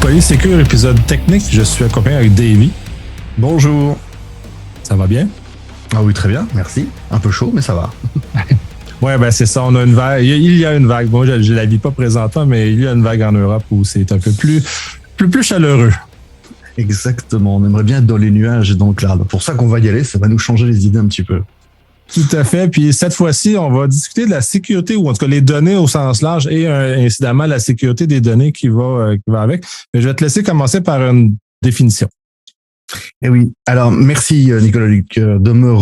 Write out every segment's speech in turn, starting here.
PolySecure, épisode technique. Je suis accompagné avec Davy. Bonjour. Ça va bien? Ah oui, très bien, merci. Un peu chaud, mais ça va. Ouais, ben c'est ça. On a une vague. Il y a une vague. Moi, je la vis pas présentement, mais il y a une vague en Europe où c'est un peu plus chaleureux. Exactement. On aimerait bien être dans les nuages et dans le cloud. Pour ça qu'on va y aller, ça va nous changer les idées un petit peu. Tout à fait. Puis cette fois-ci, on va discuter de la sécurité, ou en tout cas les données au sens large et incidemment la sécurité des données qui va avec. Mais je vais te laisser commencer par une définition. Eh oui. Alors, merci Nicolas Luc de me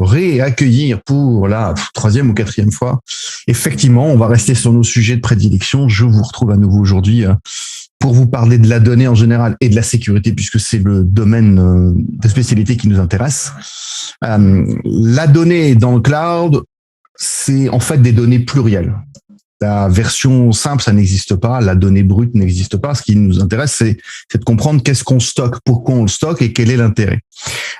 réaccueillir pour la troisième ou quatrième fois. Effectivement, on va rester sur nos sujets de prédilection. Je vous retrouve à nouveau aujourd'hui pour vous parler de la donnée en général et de la sécurité, puisque c'est le domaine de spécialité qui nous intéresse. La donnée dans le cloud, c'est en fait des données plurielles. La version simple, ça n'existe pas. La donnée brute n'existe pas. Ce qui nous intéresse, c'est de comprendre qu'est-ce qu'on stocke, pourquoi on le stocke et quel est l'intérêt.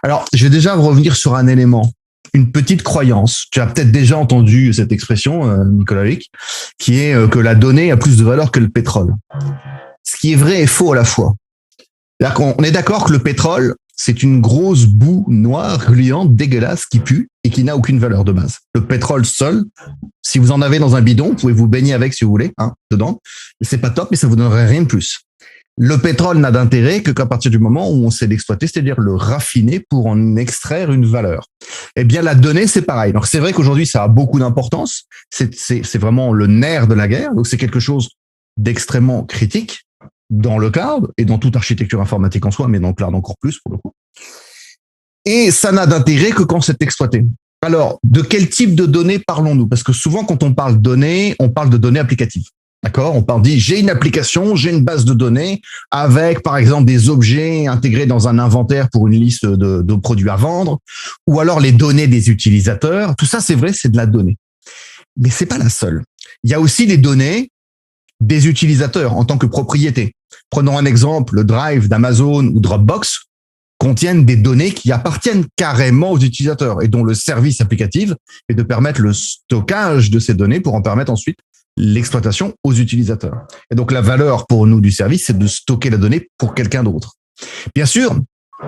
Alors, je vais déjà revenir sur un élément, une petite croyance. Tu as peut-être déjà entendu cette expression, Nicolas Luc, qui est que la donnée a plus de valeur que le pétrole. Ce qui est vrai et faux à la fois. On est d'accord que le pétrole, c'est une grosse boue noire, gluante, dégueulasse, qui pue et qui n'a aucune valeur de base. Le pétrole seul, si vous en avez dans un bidon, vous pouvez vous baigner avec si vous voulez, dedans. C'est pas top, mais ça vous donnerait rien de plus. Le pétrole n'a d'intérêt que qu'à partir du moment où on sait l'exploiter, c'est-à-dire le raffiner pour en extraire une valeur. Eh bien, la donnée, c'est pareil. Donc, c'est vrai qu'aujourd'hui, ça a beaucoup d'importance. C'est vraiment le nerf de la guerre. Donc, c'est quelque chose d'extrêmement critique dans le cloud et dans toute architecture informatique en soi, mais dans le cloud encore plus pour le coup. Et ça n'a d'intérêt que quand c'est exploité. Alors, de quel type de données parlons-nous? Parce que souvent, quand on parle données, on parle de données applicatives. D'accord? On dit, j'ai une application, j'ai une base de données avec, par exemple, des objets intégrés dans un inventaire pour une liste de produits à vendre, ou alors les données des utilisateurs. Tout ça, c'est vrai, c'est de la donnée. Mais c'est pas la seule. Il y a aussi les données des utilisateurs en tant que propriété. Prenons un exemple, le Drive d'Amazon ou Dropbox contiennent des données qui appartiennent carrément aux utilisateurs et dont le service applicatif est de permettre le stockage de ces données pour en permettre ensuite l'exploitation aux utilisateurs. Et donc la valeur pour nous du service, c'est de stocker la donnée pour quelqu'un d'autre. Bien sûr,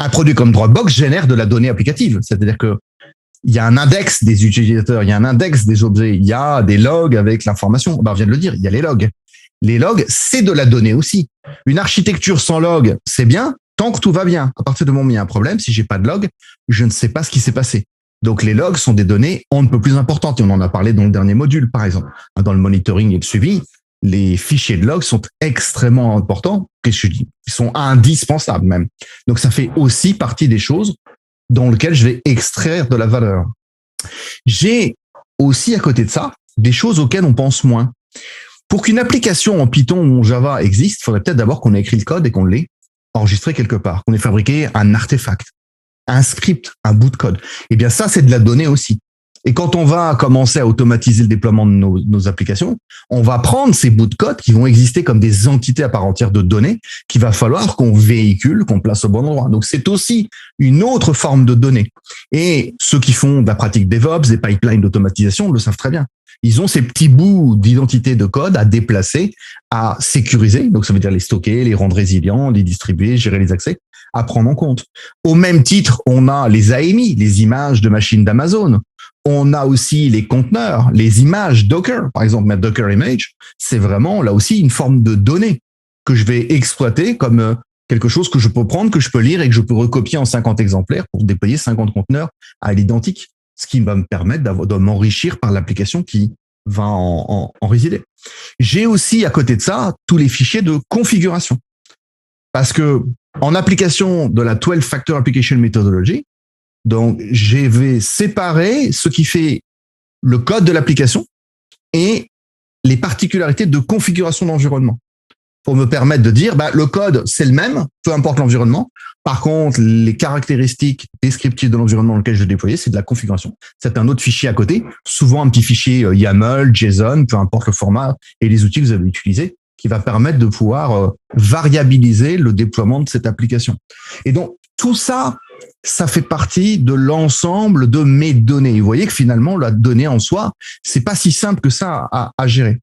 un produit comme Dropbox génère de la donnée applicative, c'est-à-dire que il y a un index des utilisateurs, il y a un index des objets, il y a des logs avec l'information. On vient de le dire, il y a les logs. Les logs, c'est de la donnée aussi. Une architecture sans log, c'est bien tant que tout va bien. À partir du moment où il y a un problème, si j'ai pas de log, je ne sais pas ce qui s'est passé. Donc les logs sont des données on ne peut plus importantes et on en a parlé dans le dernier module, par exemple. Dans le monitoring et le suivi, les fichiers de logs sont extrêmement importants. Qu'est-ce que je dis? Ils sont indispensables même. Donc ça fait aussi partie des choses dans lesquelles je vais extraire de la valeur. J'ai aussi à côté de ça des choses auxquelles on pense moins. Pour qu'une application en Python ou en Java existe, il faudrait peut-être d'abord qu'on ait écrit le code et qu'on l'ait enregistré quelque part, qu'on ait fabriqué un artefact, un script, un bout de code. Eh bien, ça, c'est de la donnée aussi. Et quand on va commencer à automatiser le déploiement de nos applications, on va prendre ces bouts de code qui vont exister comme des entités à part entière de données qu'il va falloir qu'on véhicule, qu'on place au bon endroit. Donc, c'est aussi une autre forme de données. Et ceux qui font de la pratique DevOps, des pipelines d'automatisation, le savent très bien. Ils ont ces petits bouts d'identité de code à déplacer, à sécuriser. Donc, ça veut dire les stocker, les rendre résilients, les distribuer, gérer les accès, à prendre en compte. Au même titre, on a les AMI, les images de machines d'Amazon. On a aussi les conteneurs, les images Docker. Par exemple, ma Docker image, c'est vraiment là aussi une forme de données que je vais exploiter comme quelque chose que je peux prendre, que je peux lire et que je peux recopier en 50 exemplaires pour déployer 50 conteneurs à l'identique. Ce qui va me permettre de m'enrichir par l'application qui va en résider. J'ai aussi à côté de ça tous les fichiers de configuration. Parce que en application de la 12 Factor Application Methodology, donc je vais séparer ce qui fait le code de l'application et les particularités de configuration d'environnement. Pour me permettre de dire, le code, c'est le même, peu importe l'environnement. Par contre, les caractéristiques descriptives de l'environnement dans lequel je vais déployer, c'est de la configuration. C'est un autre fichier à côté, souvent un petit fichier YAML, JSON, peu importe le format et les outils que vous avez utilisés, qui va permettre de pouvoir variabiliser le déploiement de cette application. Et donc, tout ça, ça fait partie de l'ensemble de mes données. Vous voyez que finalement, la donnée en soi, c'est pas si simple que ça à gérer.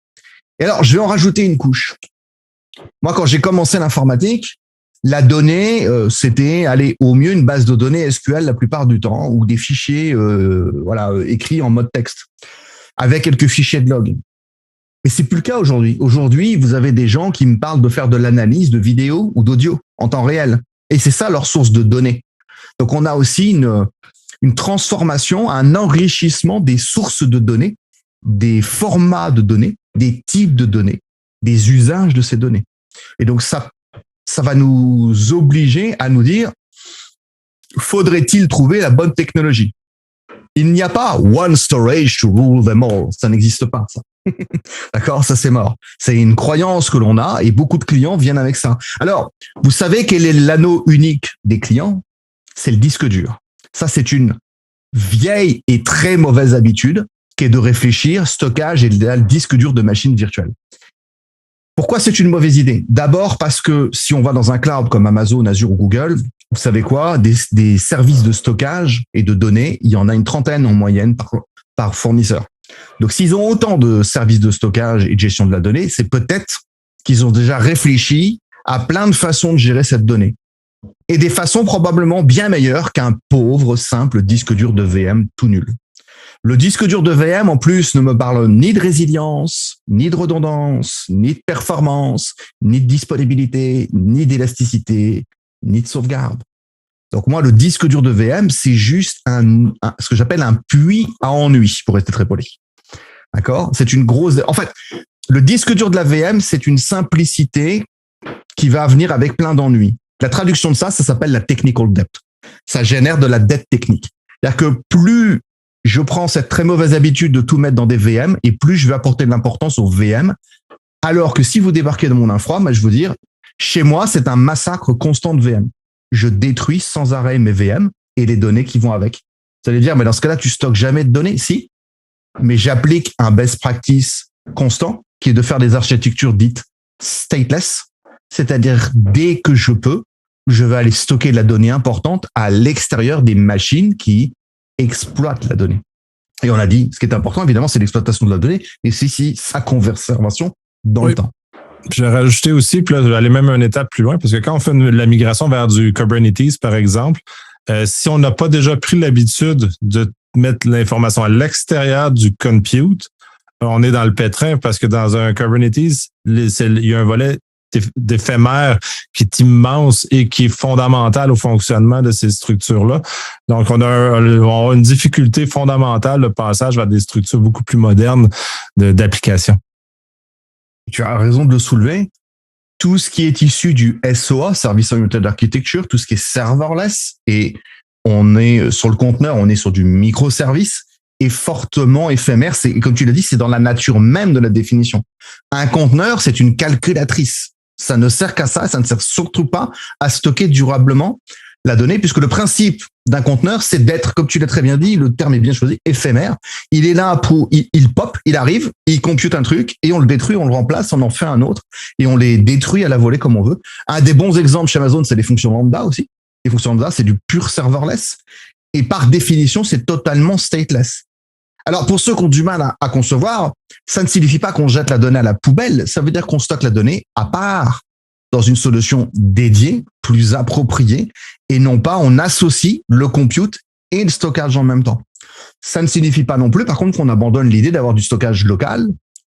Et alors, je vais en rajouter une couche. Moi, quand j'ai commencé l'informatique, la donnée, c'était au mieux une base de données SQL la plupart du temps, ou des fichiers écrits en mode texte, avec quelques fichiers de log. Mais c'est plus le cas aujourd'hui. Aujourd'hui, vous avez des gens qui me parlent de faire de l'analyse de vidéo ou d'audio en temps réel. Et c'est ça leur source de données. Donc, on a aussi une transformation, un enrichissement des sources de données, des formats de données, des types de données, des usages de ces données. Et donc, ça va nous obliger à nous dire, faudrait-il trouver la bonne technologie? Il n'y a pas one storage to rule them all. Ça n'existe pas, ça. D'accord? Ça, c'est mort. C'est une croyance que l'on a et beaucoup de clients viennent avec ça. Alors, vous savez quel est l'anneau unique des clients? C'est le disque dur. Ça, c'est une vieille et très mauvaise habitude qui est de réfléchir stockage et le disque dur de machines virtuelles. Pourquoi c'est une mauvaise idée? D'abord parce que si on va dans un cloud comme Amazon, Azure ou Google, vous savez quoi? Des services de stockage et de données, il y en a une trentaine en moyenne par fournisseur. Donc, s'ils ont autant de services de stockage et de gestion de la donnée, c'est peut-être qu'ils ont déjà réfléchi à plein de façons de gérer cette donnée. Et des façons probablement bien meilleures qu'un pauvre, simple disque dur de VM tout nul. Le disque dur de VM, en plus, ne me parle ni de résilience, ni de redondance, ni de performance, ni de disponibilité, ni d'élasticité, ni de sauvegarde. Donc moi, le disque dur de VM, c'est juste ce que j'appelle un puits à ennui, pour rester très poli. D'accord? C'est une grosse... En fait, le disque dur de la VM, c'est une simplicité qui va venir avec plein d'ennuis. La traduction de ça s'appelle la technical debt. Ça génère de la dette technique. C'est-à-dire que plus je prends cette très mauvaise habitude de tout mettre dans des VM et plus je vais apporter de l'importance aux VM, alors que si vous débarquez dans mon infra, je veux dire, chez moi, c'est un massacre constant de VM. Je détruis sans arrêt mes VM et les données qui vont avec. Vous allez dire, mais dans ce cas-là, tu stockes jamais de données? Si, mais j'applique un best practice constant qui est de faire des architectures dites stateless, c'est-à-dire dès que je peux, je vais aller stocker de la donnée importante à l'extérieur des machines qui exploitent la donnée. Et on a dit, ce qui est important, évidemment, c'est l'exploitation de la donnée, et c'est sa conservation dans le temps. Je vais rajouter aussi, puis là, je vais aller même une étape plus loin, parce que quand on fait la migration vers du Kubernetes, par exemple, si on n'a pas déjà pris l'habitude de mettre l'information à l'extérieur du compute, on est dans le pétrin, parce que dans un Kubernetes, il y a un volet d'éphémère qui est immense et qui est fondamental au fonctionnement de ces structures-là. Donc, on a une difficulté fondamentale, le passage vers des structures beaucoup plus modernes d'application. Tu as raison de le soulever. Tout ce qui est issu du SOA, Service Oriented Architecture, tout ce qui est serverless, et on est sur le conteneur, on est sur du microservice, est fortement éphémère. C'est, comme tu l'as dit, c'est dans la nature même de la définition. Un conteneur, c'est une calculatrice. Ça ne sert qu'à ça, ça ne sert surtout pas à stocker durablement la donnée, puisque le principe d'un conteneur, c'est d'être, comme tu l'as très bien dit, le terme est bien choisi, éphémère. Il est là pour, il pop, il arrive, il compute un truc, et on le détruit, on le remplace, on en fait un autre, et on les détruit à la volée comme on veut. Un des bons exemples chez Amazon, c'est les fonctions lambda aussi. Les fonctions lambda, c'est du pur serverless, et par définition, c'est totalement stateless. Alors, pour ceux qui ont du mal à concevoir, ça ne signifie pas qu'on jette la donnée à la poubelle. Ça veut dire qu'on stocke la donnée à part, dans une solution dédiée, plus appropriée, et non pas on associe le compute et le stockage en même temps. Ça ne signifie pas non plus, par contre, qu'on abandonne l'idée d'avoir du stockage local,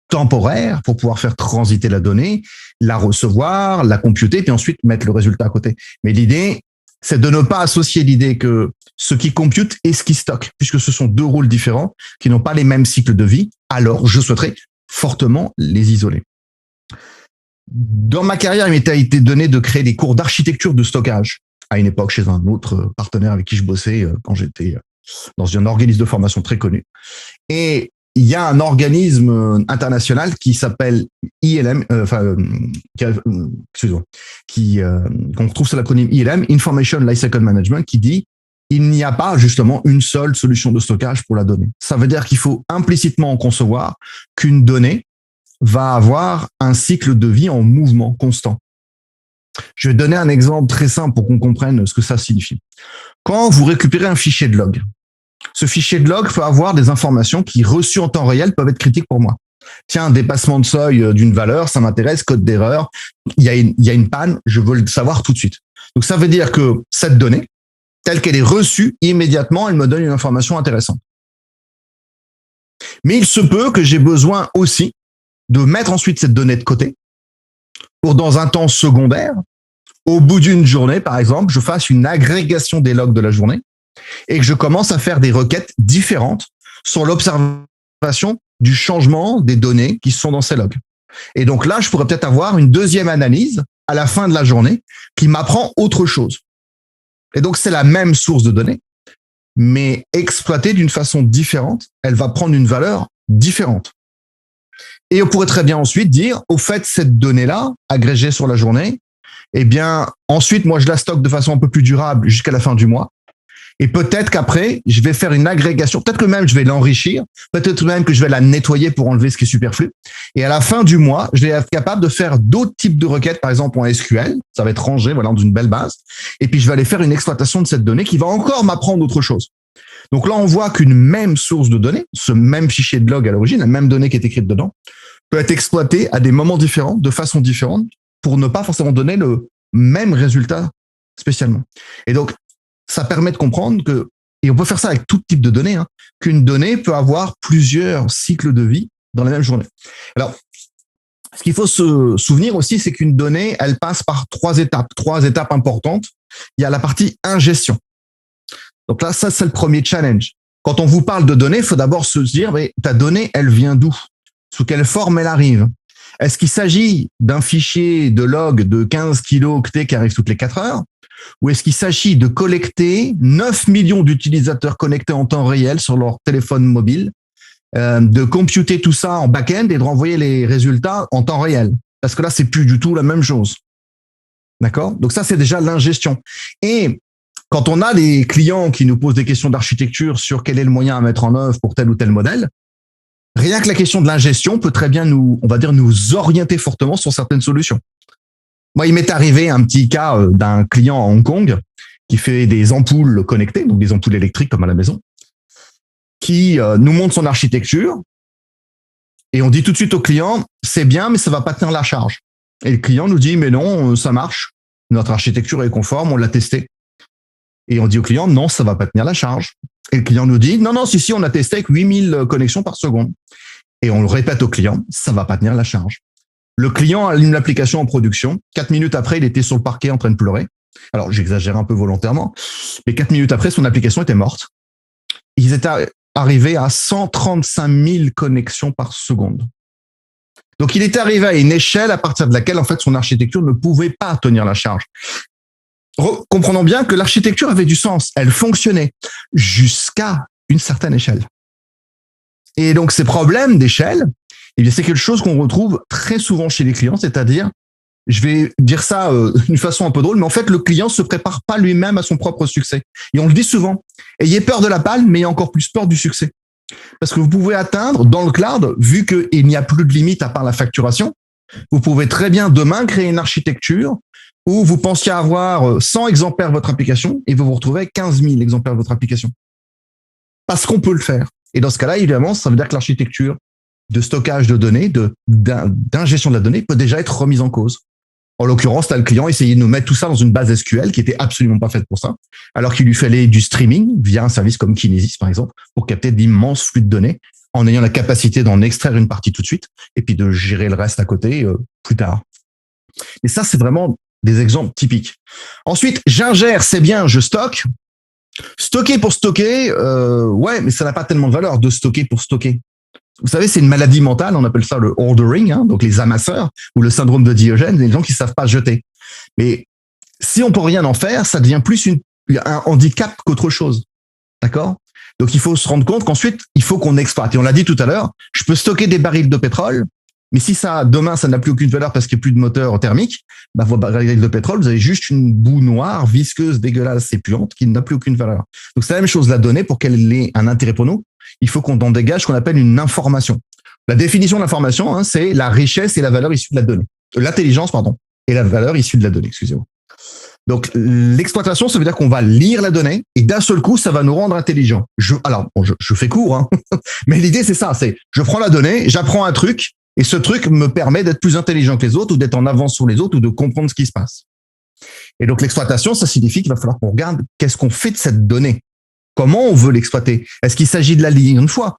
temporaire, pour pouvoir faire transiter la donnée, la recevoir, la computer, puis ensuite mettre le résultat à côté. Mais l'idée, c'est de ne pas associer l'idée que ce qui compute et ce qui stocke, puisque ce sont deux rôles différents qui n'ont pas les mêmes cycles de vie. Alors, je souhaiterais fortement les isoler. Dans ma carrière, il m'était été donné de créer des cours d'architecture de stockage à une époque chez un autre partenaire avec qui je bossais quand j'étais dans un organisme de formation très connu. Et il y a un organisme international qui s'appelle ILM, qu'on retrouve sur l'acronyme ILM, Information Lifecycle Management, qui dit il n'y a pas justement une seule solution de stockage pour la donnée. Ça veut dire qu'il faut implicitement concevoir qu'une donnée va avoir un cycle de vie en mouvement constant. Je vais donner un exemple très simple pour qu'on comprenne ce que ça signifie. Quand vous récupérez un fichier de log, ce fichier de log peut avoir des informations qui, reçues en temps réel, peuvent être critiques pour moi. Tiens, dépassement de seuil d'une valeur, ça m'intéresse, code d'erreur, il y a une panne, je veux le savoir tout de suite. Donc ça veut dire que cette donnée, telle qu'elle est reçue, immédiatement, elle me donne une information intéressante. Mais il se peut que j'ai besoin aussi de mettre ensuite cette donnée de côté pour, dans un temps secondaire, au bout d'une journée, par exemple, je fasse une agrégation des logs de la journée et que je commence à faire des requêtes différentes sur l'observation du changement des données qui sont dans ces logs. Et donc là, je pourrais peut-être avoir une deuxième analyse à la fin de la journée qui m'apprend autre chose. Et donc, c'est la même source de données, mais exploitée d'une façon différente, elle va prendre une valeur différente. Et on pourrait très bien ensuite dire, au fait, cette donnée-là, agrégée sur la journée, eh bien, ensuite, moi, je la stocke de façon un peu plus durable jusqu'à la fin du mois. Et peut-être qu'après, je vais faire une agrégation. Peut-être que même je vais l'enrichir. Peut-être même que je vais la nettoyer pour enlever ce qui est superflu. Et à la fin du mois, je vais être capable de faire d'autres types de requêtes, par exemple en SQL. Ça va être rangé, voilà, dans une belle base. Et puis, je vais aller faire une exploitation de cette donnée qui va encore m'apprendre autre chose. Donc là, on voit qu'une même source de données, ce même fichier de log à l'origine, la même donnée qui est écrite dedans, peut être exploitée à des moments différents, de façon différente, pour ne pas forcément donner le même résultat spécialement. Et donc, ça permet de comprendre que, et on peut faire ça avec tout type de données, qu'une donnée peut avoir plusieurs cycles de vie dans la même journée. Alors, ce qu'il faut se souvenir aussi, c'est qu'une donnée, elle passe par trois étapes importantes. Il y a la partie ingestion. Donc là, ça, c'est le premier challenge. Quand on vous parle de données, il faut d'abord se dire, mais ta donnée, elle vient d'où? Sous quelle forme elle arrive? Est-ce qu'il s'agit d'un fichier de log de 15 kilooctets qui arrive toutes les 4 heures? Ou est-ce qu'il s'agit de collecter 9 millions d'utilisateurs connectés en temps réel sur leur téléphone mobile, de computer tout ça en back-end et de renvoyer les résultats en temps réel? Parce que là, c'est plus du tout la même chose. D'accord? Donc ça, c'est déjà l'ingestion. Et quand on a des clients qui nous posent des questions d'architecture sur quel est le moyen à mettre en œuvre pour tel ou tel modèle, rien que la question de l'ingestion peut très bien nous orienter fortement sur certaines solutions. Moi, il m'est arrivé un petit cas d'un client à Hong Kong qui fait des ampoules connectées, donc des ampoules électriques comme à la maison, qui nous montre son architecture et on dit tout de suite au client, c'est bien, mais ça va pas tenir la charge. Et le client nous dit, mais non, ça marche, notre architecture est conforme, on l'a testé. Et on dit au client, non, ça va pas tenir la charge. Et le client nous dit, non, si, on a testé avec 8000 connexions par seconde. Et on le répète au client, ça va pas tenir la charge. Le client allume l'application en production. 4 minutes après, il était sur le parquet en train de pleurer. Alors, j'exagère un peu volontairement, mais 4 minutes après, son application était morte. Ils étaient arrivés à 135 000 connexions par seconde. Donc, il était arrivé à une échelle à partir de laquelle, en fait, son architecture ne pouvait pas tenir la charge. Comprenons bien que l'architecture avait du sens. Elle fonctionnait jusqu'à une certaine échelle. Et donc, ces problèmes d'échelle, eh bien, c'est quelque chose qu'on retrouve très souvent chez les clients, c'est-à-dire, je vais dire ça d'une façon un peu drôle, mais en fait, le client se prépare pas lui-même à son propre succès. Et on le dit souvent, ayez peur de la panne, mais ayez encore plus peur du succès. Parce que vous pouvez atteindre, dans le cloud, vu qu'il n'y a plus de limite à part la facturation, vous pouvez très bien demain créer une architecture où vous pensiez avoir 100 exemplaires de votre application et vous vous retrouvez avec 15 000 exemplaires de votre application. Parce qu'on peut le faire. Et dans ce cas-là, évidemment, ça veut dire que l'architecture de stockage de données, d'ingestion de la donnée peut déjà être remise en cause. En l'occurrence, le client essayait de nous mettre tout ça dans une base SQL qui était absolument pas faite pour ça, alors qu'il lui fallait du streaming via un service comme Kinesis, par exemple, pour capter d'immenses flux de données en ayant la capacité d'en extraire une partie tout de suite et puis de gérer le reste à côté plus tard. Et ça, c'est vraiment des exemples typiques. Ensuite, j'ingère, c'est bien, je stocke. Stocker pour stocker, ouais, mais ça n'a pas tellement de valeur de stocker pour stocker. Vous savez, c'est une maladie mentale, on appelle ça le hoarding, donc les amasseurs, ou le syndrome de Diogène, les gens qui savent pas jeter. Mais si on peut rien en faire, ça devient plus un handicap qu'autre chose. D'accord? Donc il faut se rendre compte qu'ensuite, il faut qu'on exploite. Et on l'a dit tout à l'heure, je peux stocker des barils de pétrole, mais si demain, ça n'a plus aucune valeur parce qu'il n'y a plus de moteur thermique, bah, vos barils de pétrole, vous avez juste une boue noire, visqueuse, dégueulasse et puante qui n'a plus aucune valeur. Donc c'est la même chose, la donnée, pour qu'elle ait un intérêt pour nous, il faut qu'on en dégage ce qu'on appelle une information. La définition de l'information, c'est la richesse et la valeur issue de la donnée. L'intelligence, pardon, et la valeur issue de la donnée, excusez-moi. Donc, l'exploitation, ça veut dire qu'on va lire la donnée et d'un seul coup, ça va nous rendre intelligents. Je fais court, hein, mais l'idée, c'est ça. C'est, je prends la donnée, j'apprends un truc et ce truc me permet d'être plus intelligent que les autres ou d'être en avance sur les autres ou de comprendre ce qui se passe. Et donc, l'exploitation, ça signifie qu'il va falloir qu'on regarde qu'est-ce qu'on fait de cette donnée. Comment on veut l'exploiter? Est-ce qu'il s'agit de la lire une fois?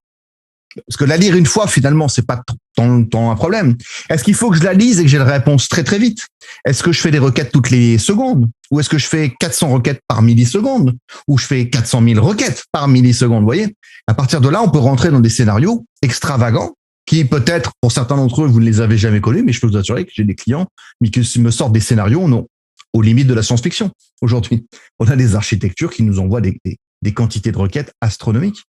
Parce que la lire une fois, finalement, c'est pas tant un problème. Est-ce qu'il faut que je la lise et que j'ai la réponse très très vite? Est-ce que je fais des requêtes toutes les secondes? Ou est-ce que je fais 400 requêtes par milliseconde? Ou je fais 400 000 requêtes par milliseconde? Vous voyez? À partir de là, on peut rentrer dans des scénarios extravagants qui peut-être, pour certains d'entre eux, vous ne les avez jamais connus, mais je peux vous assurer que j'ai des clients qui me sortent des scénarios aux limites de la science-fiction. Aujourd'hui, on a des architectures qui nous envoient des quantités de requêtes astronomiques,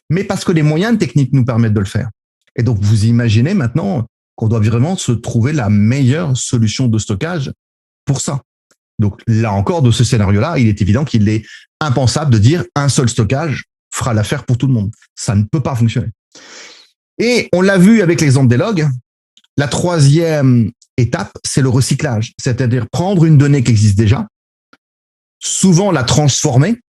mais parce que les moyens techniques nous permettent de le faire. Et donc, vous imaginez maintenant qu'on doit vraiment se trouver la meilleure solution de stockage pour ça. Donc, là encore, de ce scénario-là, il est évident qu'il est impensable de dire un seul stockage fera l'affaire pour tout le monde. Ça ne peut pas fonctionner. Et on l'a vu avec l'exemple des logs, la troisième étape, c'est le recyclage. C'est-à-dire prendre une donnée qui existe déjà, souvent la transformer.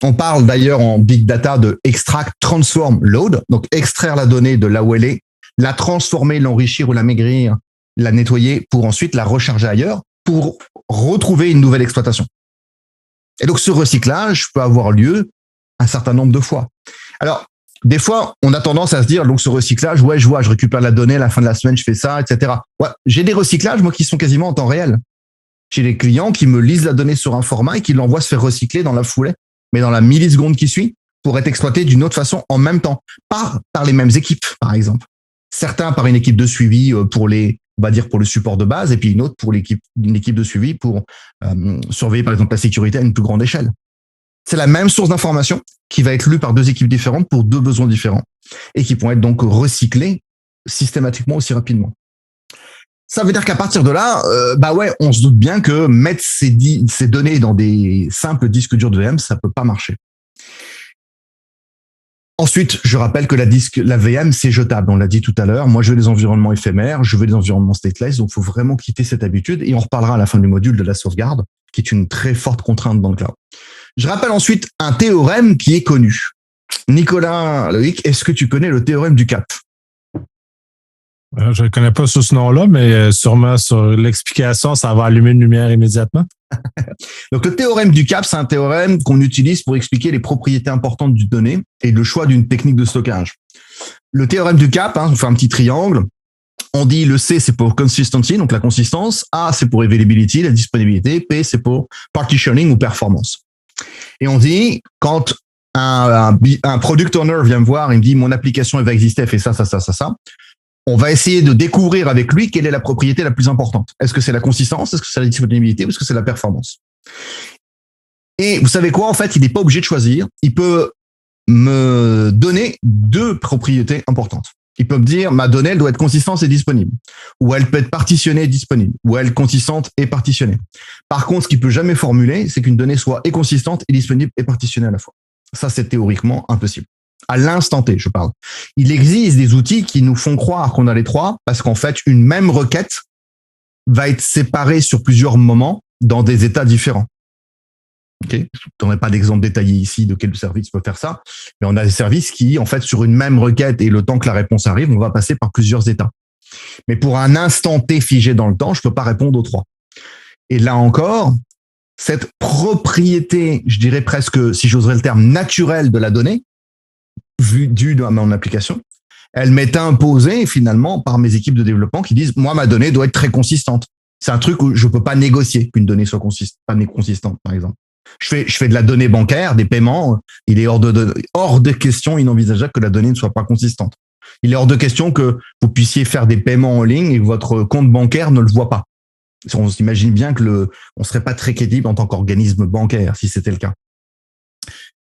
On parle d'ailleurs en big data de extract, transform, load. Donc, extraire la donnée de là où elle est, la transformer, l'enrichir ou la maigrir, la nettoyer pour ensuite la recharger ailleurs pour retrouver une nouvelle exploitation. Et donc, ce recyclage peut avoir lieu un certain nombre de fois. Alors, des fois, on a tendance à se dire, donc, ce recyclage, ouais, je vois, je récupère la donnée à la fin de la semaine, je fais ça, etc. Ouais, j'ai des recyclages, moi, qui sont quasiment en temps réel. J'ai des clients qui me lisent la donnée sur un format et qui l'envoient se faire recycler dans la foulée, mais dans la milliseconde qui suit, pour être exploité d'une autre façon en même temps, par les mêmes équipes, par exemple. Certains par une équipe de suivi pour on va dire pour le support de base, et puis une autre pour une équipe de suivi pour surveiller, par exemple, la sécurité à une plus grande échelle. C'est la même source d'information qui va être lue par deux équipes différentes pour deux besoins différents et qui vont être donc recyclés systématiquement aussi rapidement. Ça veut dire qu'à partir de là, on se doute bien que mettre ces données dans des simples disques durs de VM, ça peut pas marcher. Ensuite, je rappelle que la VM, c'est jetable. On l'a dit tout à l'heure. Moi, je veux des environnements éphémères, je veux des environnements stateless. Donc, il faut vraiment quitter cette habitude. Et on reparlera à la fin du module de la sauvegarde, qui est une très forte contrainte dans le cloud. Je rappelle ensuite un théorème qui est connu. Nicolas, Loïc, est-ce que tu connais le théorème du cap? Je ne connais pas sous ce nom-là, mais sûrement sur l'explication, ça va allumer une lumière immédiatement. Donc, le théorème du cap, c'est un théorème qu'on utilise pour expliquer les propriétés importantes d'une donnée et le choix d'une technique de stockage. Le théorème du cap, on fait un petit triangle. On dit le C, c'est pour consistency, donc la consistance. A, c'est pour availability, la disponibilité. P, c'est pour partitioning ou performance. Et on dit, quand un product owner vient me voir, il me dit, mon application, elle va exister, elle fait ça. On va essayer de découvrir avec lui quelle est la propriété la plus importante. Est-ce que c'est la consistance? Est-ce que c'est la disponibilité? Ou est-ce que c'est la performance? Et vous savez quoi? En fait, il n'est pas obligé de choisir. Il peut me donner deux propriétés importantes. Il peut me dire, ma donnée, elle doit être consistante et disponible. Ou elle peut être partitionnée et disponible. Ou elle est consistante et partitionnée. Par contre, ce qu'il peut jamais formuler, c'est qu'une donnée soit et consistante et disponible et partitionnée à la fois. Ça, c'est théoriquement impossible. À l'instant T, je parle. Il existe des outils qui nous font croire qu'on a les trois, parce qu'en fait, une même requête va être séparée sur plusieurs moments dans des états différents. Ok, je ne donnerai pas d'exemple détaillé ici de quel service peut faire ça, mais on a des services qui, en fait, sur une même requête et le temps que la réponse arrive, on va passer par plusieurs états. Mais pour un instant T figé dans le temps, je ne peux pas répondre aux trois. Et là encore, cette propriété, je dirais presque, si j'oserais le terme, naturelle de la donnée, due à mon application, elle m'est imposée finalement par mes équipes de développement qui disent, moi, ma donnée doit être très consistante. C'est un truc où je peux pas négocier qu'une donnée soit pas consistante, par exemple. Je fais de la donnée bancaire, des paiements. Il est hors de question, inenvisageable que la donnée ne soit pas consistante. Il est hors de question que vous puissiez faire des paiements en ligne et que votre compte bancaire ne le voit pas. On s'imagine bien que on serait pas très crédible en tant qu'organisme bancaire si c'était le cas.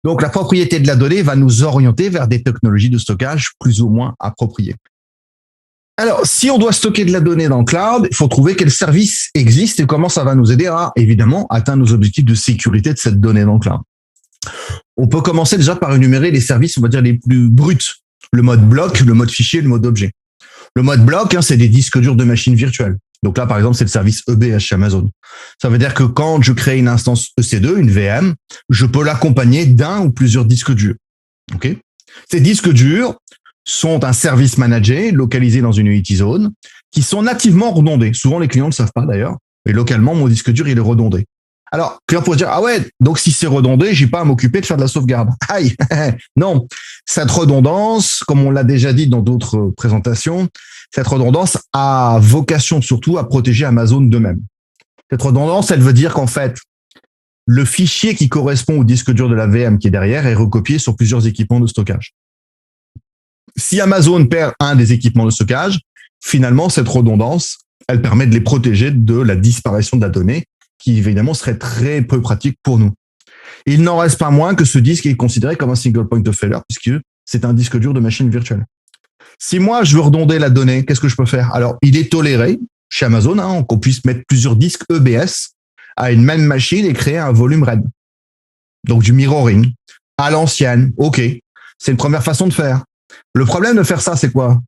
Donc, la propriété de la donnée va nous orienter vers des technologies de stockage plus ou moins appropriées. Alors, si on doit stocker de la donnée dans le cloud, il faut trouver quel service existe et comment ça va nous aider à, évidemment, atteindre nos objectifs de sécurité de cette donnée dans le cloud. On peut commencer déjà par énumérer les services, on va dire, les plus bruts. Le mode bloc, le mode fichier, le mode objet. Le mode bloc, c'est des disques durs de machines virtuelles. Donc là, par exemple, c'est le service EBS chez Amazon. Ça veut dire que quand je crée une instance EC2, une VM, je peux l'accompagner d'un ou plusieurs disques durs. Okay. Ces disques durs sont un service managé, localisé dans une Unity Zone, qui sont nativement redondés. Souvent, les clients ne le savent pas d'ailleurs, mais localement, mon disque dur, il est redondé. Alors, le client pourrait dire, ah ouais, donc si c'est redondé, j'ai pas à m'occuper de faire de la sauvegarde. Aïe, non. Cette redondance, comme on l'a déjà dit dans d'autres présentations, cette redondance a vocation surtout à protéger Amazon d'eux-mêmes. Cette redondance, elle veut dire qu'en fait, le fichier qui correspond au disque dur de la VM qui est derrière est recopié sur plusieurs équipements de stockage. Si Amazon perd un des équipements de stockage, finalement, cette redondance, elle permet de les protéger de la disparition de la donnée, qui évidemment serait très peu pratique pour nous. Il n'en reste pas moins que ce disque est considéré comme un single point of failure, puisque c'est un disque dur de machine virtuelle. Si moi, je veux redonder la donnée, qu'est-ce que je peux faire? Alors, il est toléré chez Amazon qu'on puisse mettre plusieurs disques EBS à une même machine et créer un volume RAID. Donc, du mirroring à l'ancienne. OK, c'est une première façon de faire. Le problème de faire ça, c'est quoi?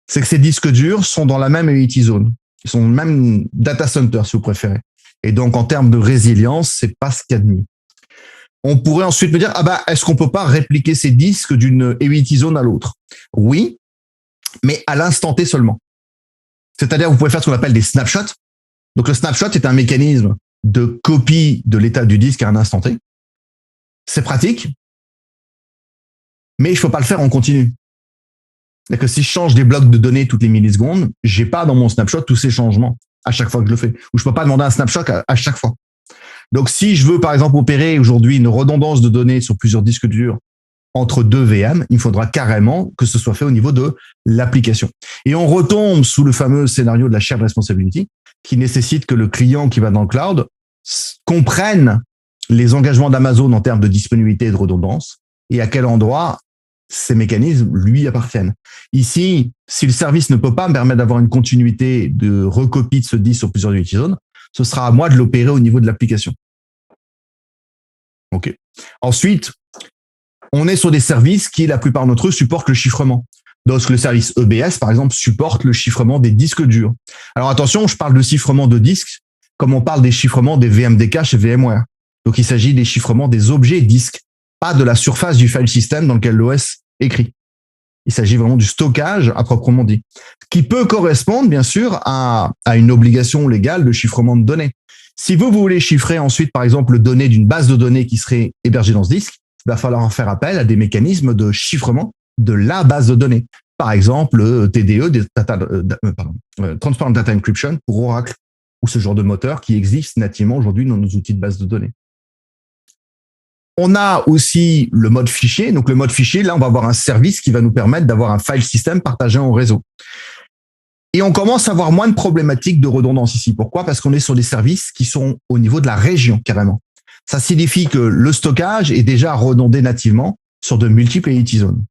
C'est que ces disques durs sont dans la même Unity Zone. Ils sont dans le même data center, si vous préférez. Et donc, en termes de résilience, c'est pas ce qu'il y a de mieux. On pourrait ensuite me dire, est-ce qu'on peut pas répliquer ces disques d'une Unity Zone à l'autre? Oui, mais à l'instant T seulement. C'est-à-dire, vous pouvez faire ce qu'on appelle des snapshots. Donc, le snapshot est un mécanisme de copie de l'état du disque à un instant T. C'est pratique, mais il ne faut pas le faire en continu. C'est-à-dire que si je change des blocs de données toutes les millisecondes, j'ai pas dans mon snapshot tous ces changements à chaque fois que je le fais. Ou je peux pas demander un snapshot à chaque fois. Donc, si je veux, par exemple, opérer aujourd'hui une redondance de données sur plusieurs disques durs entre deux VM, il faudra carrément que ce soit fait au niveau de l'application. Et on retombe sous le fameux scénario de la shared responsibility qui nécessite que le client qui va dans le cloud comprenne les engagements d'Amazon en termes de disponibilité et de redondance et à quel endroit ces mécanismes lui appartiennent. Ici, si le service ne peut pas me permettre d'avoir une continuité de recopie de ce disque sur plusieurs Unity Zones, ce sera à moi de l'opérer au niveau de l'application. OK. Ensuite, on est sur des services qui, la plupart d'entre eux, supportent le chiffrement. Donc, le service EBS, par exemple, supporte le chiffrement des disques durs. Alors, attention, je parle de chiffrement de disques comme on parle des chiffrements des VMDK chez VMware. Donc, il s'agit des chiffrements des objets disques, pas de la surface du file system dans lequel l'OS écrit. Il s'agit vraiment du stockage à proprement dit, qui peut correspondre, bien sûr, à une obligation légale de chiffrement de données. Si vous voulez chiffrer ensuite, par exemple, les données d'une base de données qui serait hébergée dans ce disque, il va falloir en faire appel à des mécanismes de chiffrement de la base de données. Par exemple, TDE, Transparent Data Encryption pour Oracle, ou ce genre de moteur qui existe nativement aujourd'hui dans nos outils de base de données. On a aussi le mode fichier. Donc, le mode fichier, là, on va avoir un service qui va nous permettre d'avoir un file system partagé en réseau. Et on commence à avoir moins de problématiques de redondance ici. Pourquoi? Parce qu'on est sur des services qui sont au niveau de la région, carrément. Ça signifie que le stockage est déjà redondé nativement sur de multiples Unity Zones.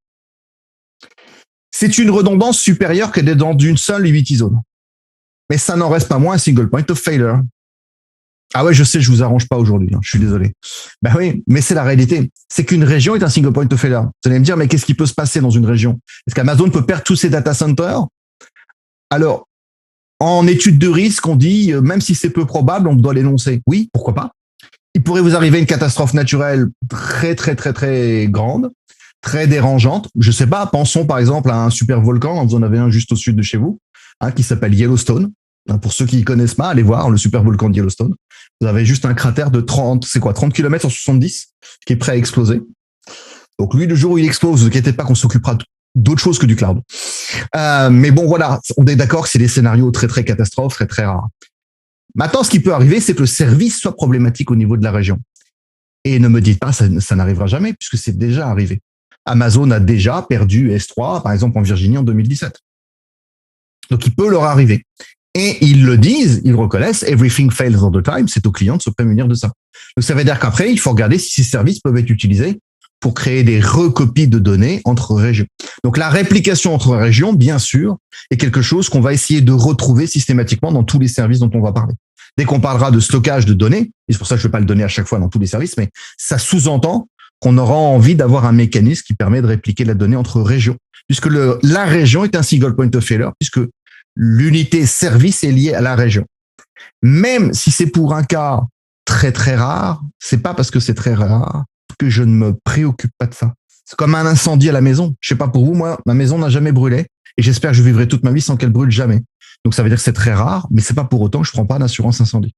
C'est une redondance supérieure qu'elle est dans une seule Unity Zone. Mais ça n'en reste pas moins un single point of failure. Ah ouais, je sais, je vous arrange pas aujourd'hui, je suis désolé. Ben oui, mais c'est la réalité. C'est qu'une région est un single point of failure. Vous allez me dire, mais qu'est-ce qui peut se passer dans une région? Est-ce qu'Amazon peut perdre tous ses data centers? Alors, en étude de risque, on dit, même si c'est peu probable, on doit l'énoncer. Oui, pourquoi pas? Il pourrait vous arriver une catastrophe naturelle très, très, très, très grande, très dérangeante. Je sais pas, pensons par exemple à un super volcan, vous en avez un juste au sud de chez vous, qui s'appelle Yellowstone. Pour ceux qui ne connaissent pas, allez voir le super volcan de Yellowstone. Vous avez juste un cratère de 30 km sur 70 qui est prêt à exploser. Donc lui, le jour où il explose, ne vous inquiétez pas qu'on s'occupera d'autre chose que du cloud. Mais bon, voilà, on est d'accord que c'est des scénarios très, très catastrophes, très, très rares. Maintenant, ce qui peut arriver, c'est que le service soit problématique au niveau de la région. Et ne me dites pas, ça n'arrivera jamais, puisque c'est déjà arrivé. Amazon a déjà perdu S3, par exemple en Virginie en 2017. Donc, il peut leur arriver. Et ils le disent, ils reconnaissent, everything fails all the time, c'est au client de se prémunir de ça. Donc, ça veut dire qu'après, il faut regarder si ces services peuvent être utilisés pour créer des recopies de données entre régions. Donc, la réplication entre régions, bien sûr, est quelque chose qu'on va essayer de retrouver systématiquement dans tous les services dont on va parler. Dès qu'on parlera de stockage de données, et c'est pour ça que je ne vais pas le donner à chaque fois dans tous les services, mais ça sous-entend qu'on aura envie d'avoir un mécanisme qui permet de répliquer la donnée entre régions. Puisque la région est un single point of failure, puisque l'unité service est liée à la région. Même si c'est pour un cas très très rare, c'est pas parce que c'est très rare que je ne me préoccupe pas de ça. C'est comme un incendie à la maison. Je sais pas pour vous, moi, ma maison n'a jamais brûlé et j'espère que je vivrai toute ma vie sans qu'elle brûle jamais. Donc ça veut dire que c'est très rare, mais c'est pas pour autant que je prends pas d'assurance incendie.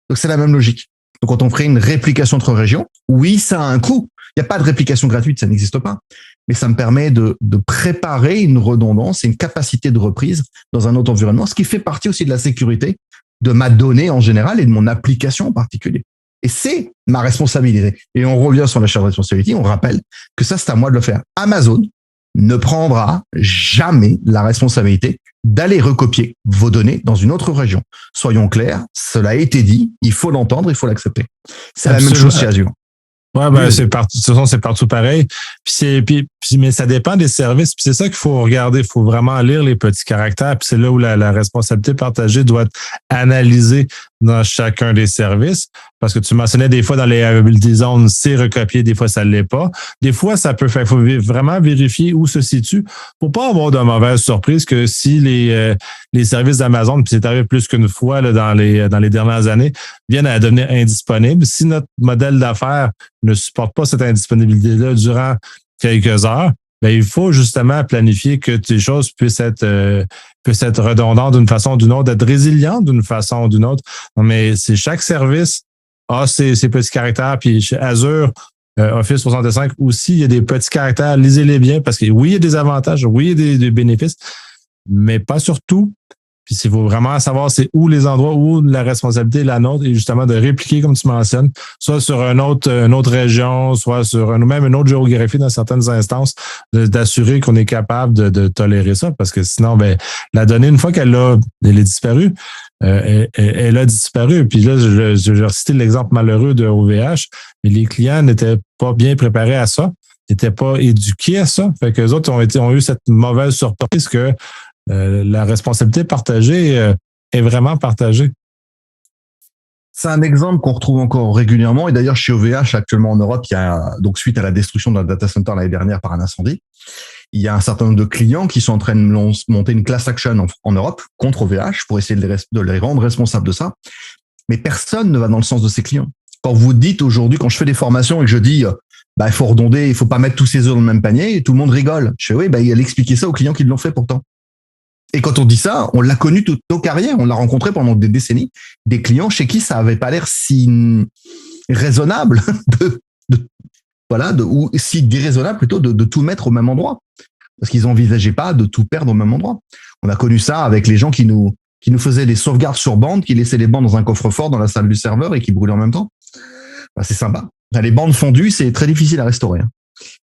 Donc c'est la même logique. Donc quand on ferait une réplication entre régions, oui, ça a un coût. Il n'y a pas de réplication gratuite, ça n'existe pas. Mais ça me permet de préparer une redondance et une capacité de reprise dans un autre environnement, ce qui fait partie aussi de la sécurité de ma donnée en général et de mon application en particulier. Et c'est ma responsabilité. Et on revient sur la charge de responsabilité, on rappelle que ça, c'est à moi de le faire. Amazon ne prendra jamais la responsabilité d'aller recopier vos données dans une autre région. Soyons clairs, cela a été dit, il faut l'entendre, il faut l'accepter. C'est la même chose chez Azure. Ouais, ben, c'est partout, de toute façon, c'est partout pareil. Mais ça dépend des services. Puis c'est ça qu'il faut regarder. Il faut vraiment lire les petits caractères. Puis c'est là où la responsabilité partagée doit être analysée dans chacun des services. Parce que tu mentionnais des fois dans les availability zones, c'est recopié, des fois ça ne l'est pas. Des fois, ça peut faire. Il faut vraiment vérifier où se situe pour pas avoir de mauvaises surprises que si les services d'Amazon, puis c'est arrivé plus qu'une fois là, dans les dernières années, viennent à devenir indisponibles. Si notre modèle d'affaires ne supporte pas cette indisponibilité-là durant quelques heures, ben, il faut justement planifier que les choses puissent être redondantes d'une façon ou d'une autre, être résilientes d'une façon ou d'une autre. Mais c'est chaque service a ses petits caractères. Puis chez Azure, Office 365 aussi, il y a des petits caractères. Lisez-les bien parce que oui, il y a des avantages, oui, il y a des bénéfices, mais pas sur tout. Puis il faut vraiment savoir c'est où les endroits où la responsabilité est la nôtre et justement de répliquer, comme tu mentionnes, soit sur une autre région, soit sur même une autre géographie dans certaines instances, d'assurer qu'on est capable de tolérer ça. Parce que sinon, ben, la donnée, une fois elle est disparue, elle a disparu. Puis là, je vais citer l'exemple malheureux de OVH, mais les clients n'étaient pas bien préparés à ça, n'étaient pas éduqués à ça. Fait qu'eux autres ont eu cette mauvaise surprise que la responsabilité partagée est vraiment partagée. C'est un exemple qu'on retrouve encore régulièrement. Et d'ailleurs, chez OVH, actuellement en Europe, il y a, donc suite à la destruction d'un data center l'année dernière par un incendie, il y a un certain nombre de clients qui sont en train de monter une class action en Europe contre OVH pour essayer de les rendre responsables de ça. Mais personne ne va dans le sens de ces clients. Quand vous dites aujourd'hui, quand je fais des formations et que je dis, il faut redonder, il faut pas mettre tous ses œufs dans le même panier, et tout le monde rigole. Je fais, oui, il a expliqué ça aux clients qui l'ont fait pourtant. Et quand on dit ça, on l'a connu toute nos carrières, on l'a rencontré pendant des décennies, des clients chez qui ça avait pas l'air si raisonnable ou si déraisonnable plutôt de tout mettre au même endroit. Parce qu'ils n'envisageaient pas de tout perdre au même endroit. On a connu ça avec les gens qui nous faisaient des sauvegardes sur bande, qui laissaient les bandes dans un coffre-fort dans la salle du serveur et qui brûlaient en même temps. C'est sympa. Les bandes fondues, c'est très difficile à restaurer.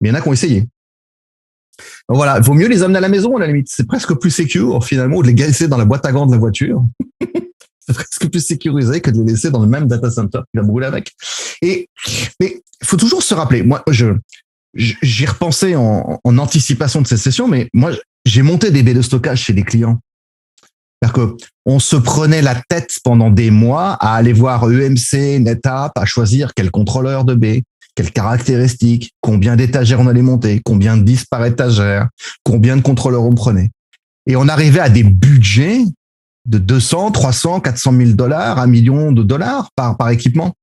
Mais il y en a qui ont essayé. Donc voilà, il vaut mieux les amener à la maison, à la limite. C'est presque plus secure, finalement, de les laisser dans la boîte à gants de la voiture. C'est presque plus sécurisé que de les laisser dans le même data center qui va brûler avec. Mais il faut toujours se rappeler. Moi, j'y repensé en anticipation de cette session, mais moi, j'ai monté des baies de stockage chez des clients. C'est-à-dire qu'on se prenait la tête pendant des mois à aller voir EMC, NetApp, à choisir quel contrôleur de baies, quelles caractéristiques, combien d'étagères on allait monter, combien de disques par étagère, combien de contrôleurs on prenait. Et on arrivait à des budgets de 200, 300, 400 000 $, $1 million par équipement.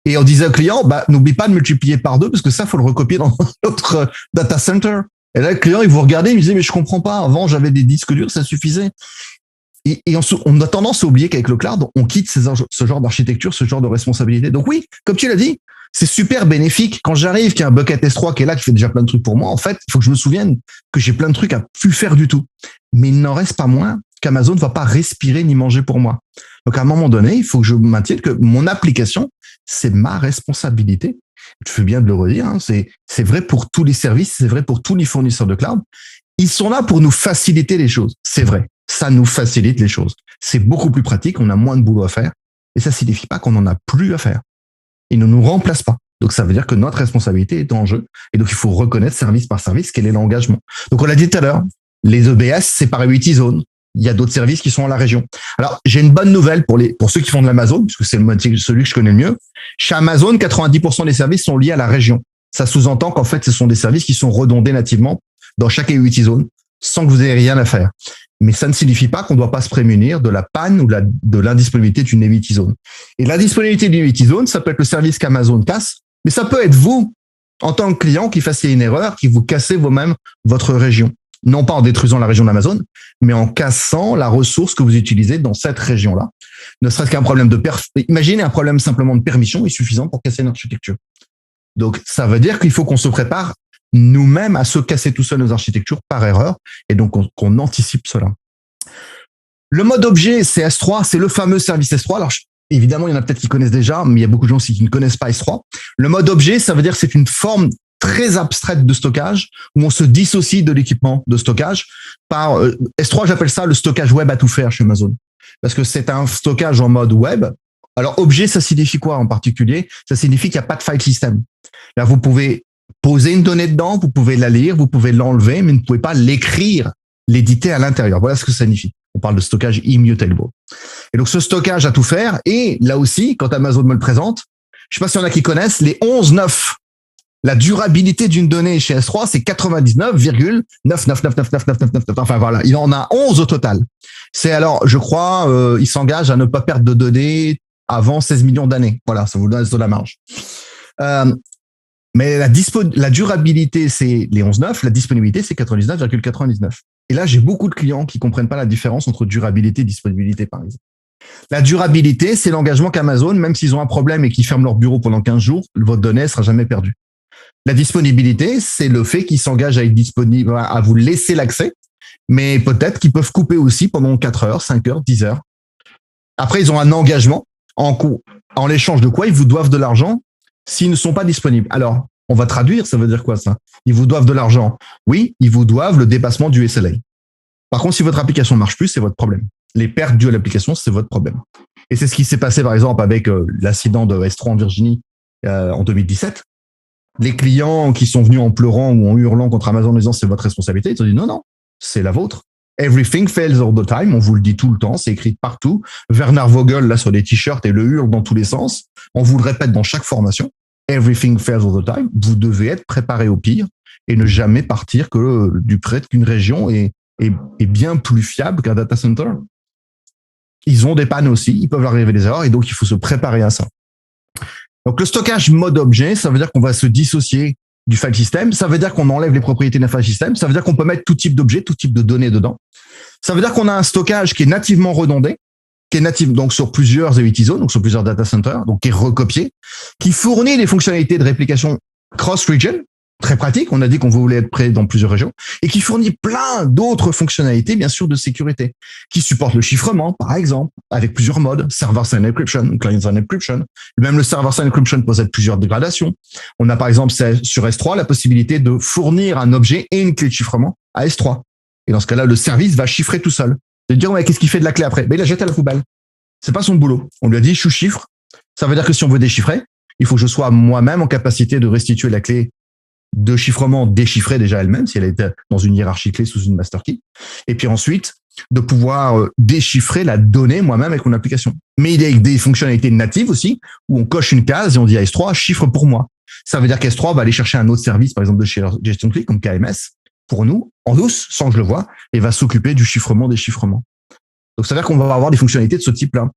Et on disait au client, n'oublie pas de multiplier par 2 parce que ça, faut le recopier dans notre data center. Et là, le client, il vous regardait, il me disait, mais je comprends pas. Avant, j'avais des disques durs, ça suffisait. Et on a tendance à oublier qu'avec le cloud, on quitte ce genre d'architecture, ce genre de responsabilité. Donc oui, comme tu l'as dit, c'est super bénéfique. Quand j'arrive, qu'il y a un bucket S3 qui est là, qui fait déjà plein de trucs pour moi, en fait, il faut que je me souvienne que j'ai plein de trucs à plus faire du tout. Mais il n'en reste pas moins qu'Amazon ne va pas respirer ni manger pour moi. Donc à un moment donné, il faut que je maintienne que mon application, c'est ma responsabilité. Je fais bien de le redire, hein, c'est vrai pour tous les services, c'est vrai pour tous les fournisseurs de cloud. Ils sont là pour nous faciliter les choses. C'est vrai, ça nous facilite les choses. C'est beaucoup plus pratique, on a moins de boulot à faire. Et ça signifie pas qu'on en a plus à faire. Ils ne nous remplacent pas. Donc ça veut dire que notre responsabilité est en jeu. Et donc il faut reconnaître service par service quel est l'engagement. Donc on l'a dit tout à l'heure, les EBS, c'est par Priority Zone. Il y a d'autres services qui sont à la région. Alors, j'ai une bonne nouvelle pour ceux qui font de l'Amazon, puisque c'est celui que je connais le mieux. Chez Amazon, 90% des services sont liés à la région. Ça sous-entend qu'en fait, ce sont des services qui sont redondés nativement dans chaque Priority Zone, sans que vous ayez rien à faire. Mais ça ne signifie pas qu'on ne doit pas se prémunir de la panne ou de l'indisponibilité d'une Navity Zone. Et l'indisponibilité d'une Navity Zone, ça peut être le service qu'Amazon casse, mais ça peut être vous, en tant que client, qui fassiez une erreur, qui vous cassez vous-même votre région. Non pas en détruisant la région d'Amazon, mais en cassant la ressource que vous utilisez dans cette région-là. Ne serait-ce qu'un problème imaginez un problème simplement de permission est suffisant pour casser une architecture. Donc, ça veut dire qu'il faut qu'on se prépare nous-mêmes à se casser tout seul nos architectures par erreur, et donc qu'on anticipe cela. Le mode objet, c'est S3, c'est le fameux service S3. Alors, évidemment, il y en a peut-être qui connaissent déjà, mais il y a beaucoup de gens aussi qui ne connaissent pas S3. Le mode objet, ça veut dire que c'est une forme très abstraite de stockage où on se dissocie de l'équipement de stockage. Par S3, j'appelle ça le stockage web à tout faire chez Amazon, parce que c'est un stockage en mode web. Alors, objet, ça signifie quoi en particulier? Ça signifie qu'il n'y a pas de file system. Là, vous pouvez poser une donnée dedans, vous pouvez la lire, vous pouvez l'enlever, mais vous ne pouvez pas l'écrire, l'éditer à l'intérieur. Voilà ce que ça signifie. On parle de stockage immutable. Et donc, ce stockage à tout faire, et là aussi, quand Amazon me le présente, je ne sais pas s'il y en a qui connaissent, les 11.9. La durabilité d'une donnée chez S3, c'est 99,9999999. Enfin voilà, il en a 11 au total. C'est alors, je crois, il s'engage à ne pas perdre de données avant 16 millions d'années. Voilà, ça vous donne de la marge. Mais la durabilité, c'est les 11.9, la disponibilité, c'est 99,99. Et là, j'ai beaucoup de clients qui comprennent pas la différence entre durabilité et disponibilité, par exemple. La durabilité, c'est l'engagement qu'Amazon, même s'ils ont un problème et qu'ils ferment leur bureau pendant 15 jours, votre donnée ne sera jamais perdue. La disponibilité, c'est le fait qu'ils s'engagent à être disponible, à vous laisser l'accès, mais peut-être qu'ils peuvent couper aussi pendant 4 heures, 5 heures, 10 heures. Après, ils ont un engagement en l'échange de quoi ils vous doivent de l'argent s'ils ne sont pas disponibles. Alors, on va traduire, ça veut dire quoi ça? Ils vous doivent de l'argent. Oui, ils vous doivent le dépassement du SLA. Par contre, si votre application ne marche plus, c'est votre problème. Les pertes dues à l'application, c'est votre problème. Et c'est ce qui s'est passé, par exemple, avec l'accident de S3 en Virginie en 2017. Les clients qui sont venus en pleurant ou en hurlant contre Amazon en disant c'est votre responsabilité, ils ont dit non, c'est la vôtre. Everything fails all the time, on vous le dit tout le temps, c'est écrit partout. Werner Vogel, là, sur les t-shirts, et le hurle dans tous les sens. On vous le répète dans chaque formation. Everything fails all the time. Vous devez être préparé au pire et ne jamais partir que du près qu'une région est bien plus fiable qu'un data center. Ils ont des pannes aussi, ils peuvent arriver des erreurs, et donc il faut se préparer à ça. Donc, le stockage mode objet, ça veut dire qu'on va se dissocier du file system. Ça veut dire qu'on enlève les propriétés d'un file system. Ça veut dire qu'on peut mettre tout type d'objet, tout type de données dedans. Ça veut dire qu'on a un stockage qui est nativement redondé, qui est natif donc sur plusieurs Navity Zones, donc sur plusieurs data centers, donc qui est recopié, qui fournit des fonctionnalités de réplication cross-region, très pratique. On a dit qu'on voulait être prêt dans plusieurs régions, et qui fournit plein d'autres fonctionnalités, bien sûr, de sécurité, qui supporte le chiffrement, par exemple, avec plusieurs modes, server-side encryption, client-side encryption. Même le server-side encryption possède plusieurs dégradations. On a, par exemple, sur S3, la possibilité de fournir un objet et une clé de chiffrement à S3. Et dans ce cas-là, le service va chiffrer tout seul. De dire, ouais, qu'est-ce qu'il fait de la clé après? Ben, il la jette à la poubelle. C'est pas son boulot. On lui a dit, je chiffre. Ça veut dire que si on veut déchiffrer, il faut que je sois moi-même en capacité de restituer la clé de chiffrement déchiffrée déjà elle-même, si elle était dans une hiérarchie clé sous une master key. Et puis ensuite, de pouvoir déchiffrer la donnée moi-même avec mon application. Mais il y a des fonctionnalités natives aussi, où on coche une case et on dit à S3, chiffre pour moi. Ça veut dire qu'S3 va aller chercher un autre service, par exemple de chez Gestion Clé, comme KMS, pour nous, en douce, sans que je le voie, et va s'occuper du chiffrement-déchiffrement. Donc, ça veut dire qu'on va avoir des fonctionnalités de ce type-là.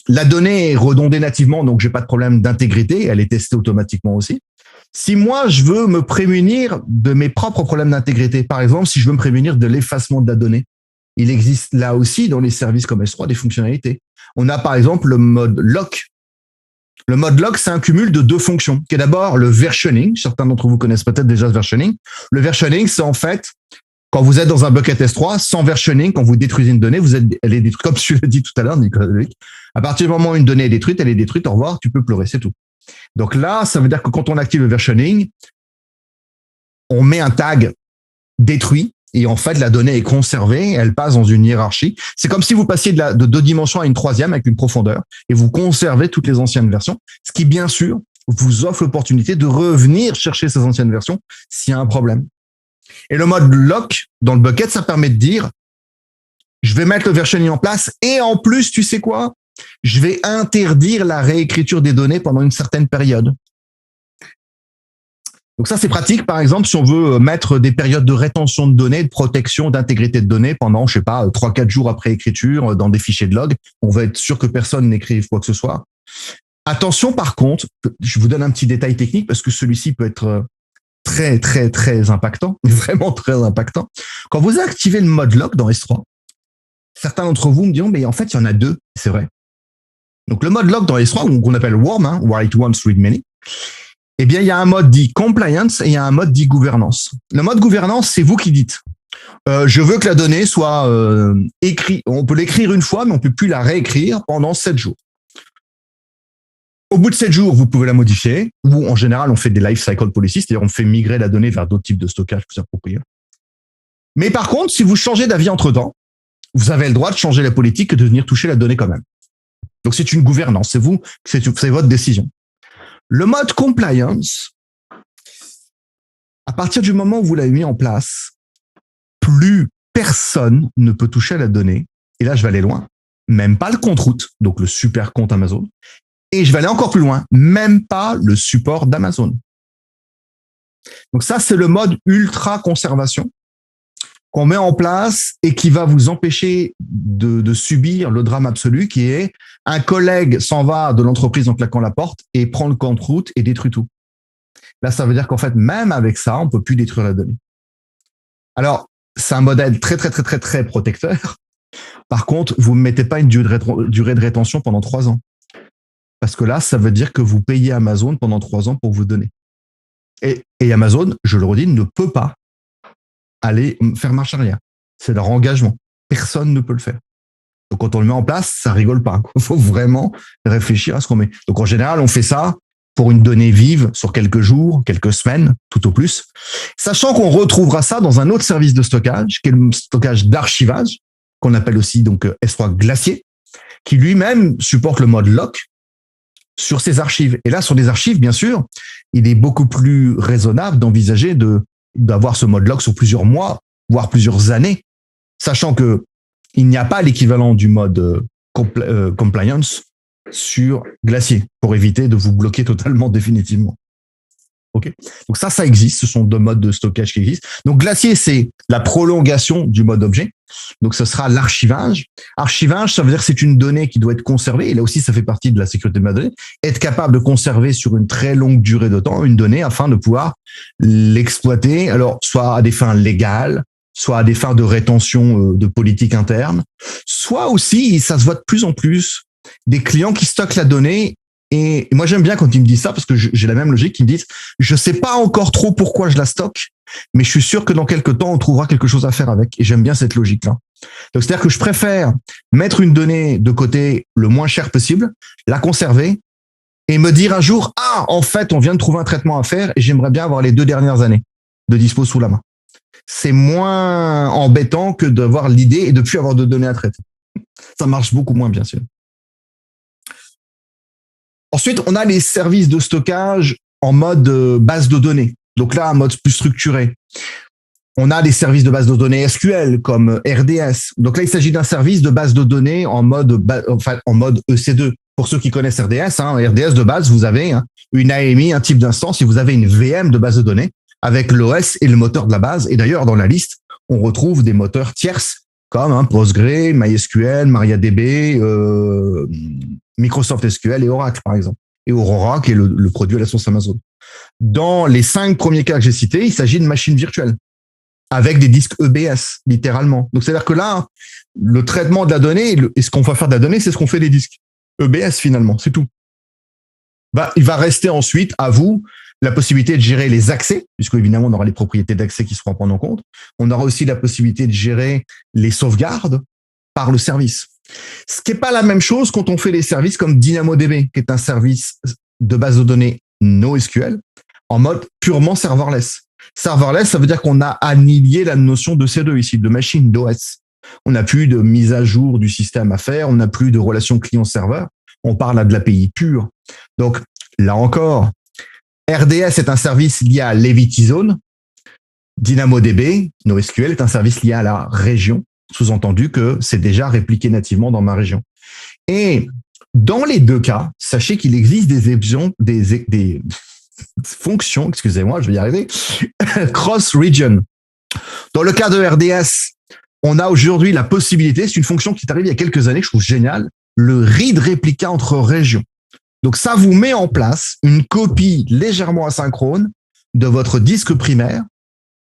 La donnée est redondée nativement, donc j'ai pas de problème d'intégrité, elle est testée automatiquement aussi. Si moi, je veux me prémunir de mes propres problèmes d'intégrité, par exemple, si je veux me prémunir de l'effacement de la donnée, il existe là aussi dans les services comme S3 des fonctionnalités. On a par exemple le mode lock. Le mode lock, c'est un cumul de deux fonctions, qui est d'abord le versioning. Certains d'entre vous connaissent peut-être déjà ce versioning. Le versioning, c'est en fait, quand vous êtes dans un bucket S3, sans versioning, quand vous détruisez une donnée, elle est détruite, comme je l'ai dit tout à l'heure, Nicolas. À partir du moment où une donnée est détruite, elle est détruite, au revoir, tu peux pleurer, c'est tout. Donc là, ça veut dire que quand on active le versioning, on met un tag détruit et en fait, la donnée est conservée, elle passe dans une hiérarchie. C'est comme si vous passiez de 2 dimensions à une 3e avec une profondeur et vous conservez toutes les anciennes versions, ce qui, bien sûr, vous offre l'opportunité de revenir chercher ces anciennes versions s'il y a un problème. Et le mode lock dans le bucket, ça permet de dire, je vais mettre le versioning en place et en plus, tu sais quoi? Je vais interdire la réécriture des données pendant une certaine période. Donc ça, c'est pratique, par exemple, si on veut mettre des périodes de rétention de données, de protection, d'intégrité de données pendant, je sais pas, 3-4 jours après écriture dans des fichiers de log. On veut être sûr que personne n'écrive quoi que ce soit. Attention, par contre, je vous donne un petit détail technique parce que celui-ci peut être très, très, très impactant, vraiment très impactant. Quand vous activez le mode log dans S3, certains d'entre vous me diront, mais en fait, il y en a deux, c'est vrai. Donc le mode log dans S3, qu'on appelle WORM, Write Once, Read Many, eh bien, il y a un mode dit compliance et il y a un mode dit gouvernance. Le mode gouvernance, c'est vous qui dites. Je veux que la donnée soit écrite. On peut l'écrire une fois, mais on peut plus la réécrire pendant 7 jours. Au bout de 7 jours, vous pouvez la modifier, ou en général, on fait des life cycle policies, c'est-à-dire on fait migrer la donnée vers d'autres types de stockage plus appropriés. Mais par contre, si vous changez d'avis entre-temps, vous avez le droit de changer la politique et de venir toucher la donnée quand même. Donc c'est une gouvernance, c'est votre décision. Le mode compliance, à partir du moment où vous l'avez mis en place, plus personne ne peut toucher à la donnée. Et là, je vais aller loin. Même pas le compte route, donc le super compte Amazon. Et je vais aller encore plus loin. Même pas le support d'Amazon. Donc ça, c'est le mode ultra conservation qu'on met en place et qui va vous empêcher de subir le drame absolu qui est un collègue s'en va de l'entreprise en claquant la porte et prend le compte route et détruit tout. Là, ça veut dire qu'en fait, même avec ça, on peut plus détruire la donnée. Alors, c'est un modèle très, très, très, très, très protecteur. Par contre, vous ne mettez pas une durée de rétention pendant 3 ans. Parce que là, ça veut dire que vous payez Amazon pendant 3 ans pour vous donner. Et Amazon, je le redis, ne peut pas aller faire marche arrière. C'est leur engagement. Personne ne peut le faire. Donc, quand on le met en place, ça rigole pas. Il faut vraiment réfléchir à ce qu'on met. Donc, en général, on fait ça pour une donnée vive sur quelques jours, quelques semaines, tout au plus. Sachant qu'on retrouvera ça dans un autre service de stockage, qui est le stockage d'archivage, qu'on appelle aussi donc S3 Glacier, qui lui-même supporte le mode lock sur ses archives. Et là, sur les archives, bien sûr, il est beaucoup plus raisonnable d'envisager d'avoir ce mode lock sur plusieurs mois, voire plusieurs années, sachant que il n'y a pas l'équivalent du mode compliance sur Glacier pour éviter de vous bloquer totalement définitivement. Ok. Donc ça existe. Ce sont 2 modes de stockage qui existent. Donc Glacier, c'est la prolongation du mode objet. Donc ce sera l'archivage. Archivage, ça veut dire que c'est une donnée qui doit être conservée. Et là aussi, ça fait partie de la sécurité de ma donnée. Être capable de conserver sur une très longue durée de temps une donnée afin de pouvoir l'exploiter. Alors soit à des fins légales, soit à des fins de rétention de politique interne, soit aussi, ça se voit de plus en plus, des clients qui stockent la donnée. Et moi, j'aime bien quand ils me disent ça parce que j'ai la même logique. Ils me disent, je sais pas encore trop pourquoi je la stocke, mais je suis sûr que dans quelques temps, on trouvera quelque chose à faire avec. Et j'aime bien cette logique-là. Donc, c'est-à-dire que je préfère mettre une donnée de côté le moins cher possible, la conserver et me dire un jour, en fait, on vient de trouver un traitement à faire et j'aimerais bien avoir les 2 dernières années de dispo sous la main. C'est moins embêtant que d'avoir l'idée et de plus avoir de données à traiter. Ça marche beaucoup moins, bien sûr. Ensuite, on a les services de stockage en mode base de données. Donc là, un mode plus structuré. On a des services de base de données SQL comme RDS. Donc là, il s'agit d'un service de base de données en mode EC2. Pour ceux qui connaissent RDS, RDS de base, vous avez une AMI, un type d'instance, et vous avez une VM de base de données avec l'OS et le moteur de la base. Et d'ailleurs, dans la liste, on retrouve des moteurs tierces comme Postgre, MySQL, MariaDB, Microsoft SQL et Oracle, par exemple. Et Aurora, qui est le produit à la source Amazon. Dans les 5 premiers cas que j'ai cités, il s'agit de machines virtuelles avec des disques EBS, littéralement. Donc, c'est-à-dire que là, le traitement de la donnée et ce qu'on va faire de la donnée, c'est ce qu'on fait des disques EBS, finalement. C'est tout. Il va rester ensuite à vous la possibilité de gérer les accès, puisque évidemment, on aura les propriétés d'accès qui seront à prendre en compte. On aura aussi la possibilité de gérer les sauvegardes par le service. Ce qui n'est pas la même chose quand on fait des services comme DynamoDB, qui est un service de base de données NoSQL, en mode purement serverless. Serverless, ça veut dire qu'on a annihilé la notion de C2 ici, de machine, d'OS. On n'a plus de mise à jour du système à faire, on n'a plus de relation client-serveur, on parle là de l'API pure. Donc, là encore, RDS est un service lié à Levity Zone, DynamoDB, NoSQL est un service lié à la région, sous-entendu que c'est déjà répliqué nativement dans ma région. Et dans les 2 cas, sachez qu'il existe des fonction, excusez-moi, je vais y arriver, cross-region. Dans le cas de RDS, on a aujourd'hui la possibilité, c'est une fonction qui est arrivée il y a quelques années, que je trouve géniale, le read réplica entre régions. Donc ça vous met en place une copie légèrement asynchrone de votre disque primaire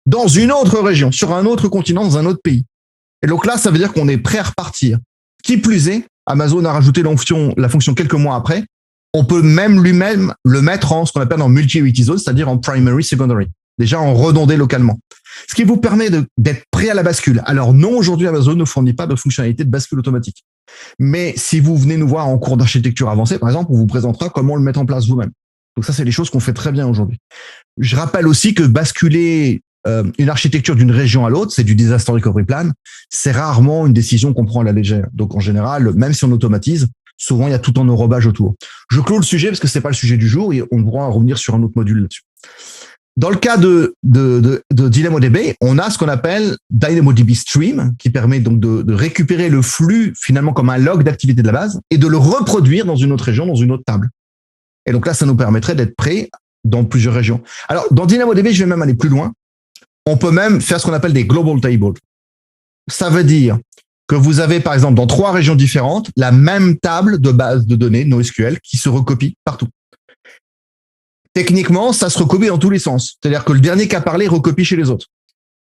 dans une autre région, sur un autre continent, dans un autre pays. Et donc là, ça veut dire qu'on est prêt à repartir. Qui plus est, Amazon a rajouté la fonction quelques mois après. On peut même lui-même le mettre en ce qu'on appelle en multi-unity zone, c'est-à-dire en primary, secondary, déjà en redondé localement. Ce qui vous permet d'être prêt à la bascule. Alors non, aujourd'hui, Amazon ne fournit pas de fonctionnalité de bascule automatique. Mais si vous venez nous voir en cours d'architecture avancée, par exemple, on vous présentera comment le mettre en place vous-même. Donc ça, c'est des choses qu'on fait très bien aujourd'hui. Je rappelle aussi que basculer une architecture d'une région à l'autre, c'est du disaster recovery plan. C'est rarement une décision qu'on prend à la légère. Donc en général, même si on automatise, souvent il y a tout en enrobage autour. Je clôt le sujet parce que c'est pas le sujet du jour et on pourra revenir sur un autre module là-dessus. Dans le cas de DynamoDB, on a ce qu'on appelle DynamoDB Stream, qui permet donc de récupérer le flux finalement comme un log d'activité de la base et de le reproduire dans une autre région, dans une autre table. Et donc là, ça nous permettrait d'être prêts dans plusieurs régions. Alors, dans DynamoDB, je vais même aller plus loin. On peut même faire ce qu'on appelle des global tables. Ça veut dire que vous avez, par exemple, dans 3 régions différentes, la même table de base de données NoSQL qui se recopie partout. Techniquement, ça se recopie dans tous les sens. C'est-à-dire que le dernier qui a parlé recopie chez les autres.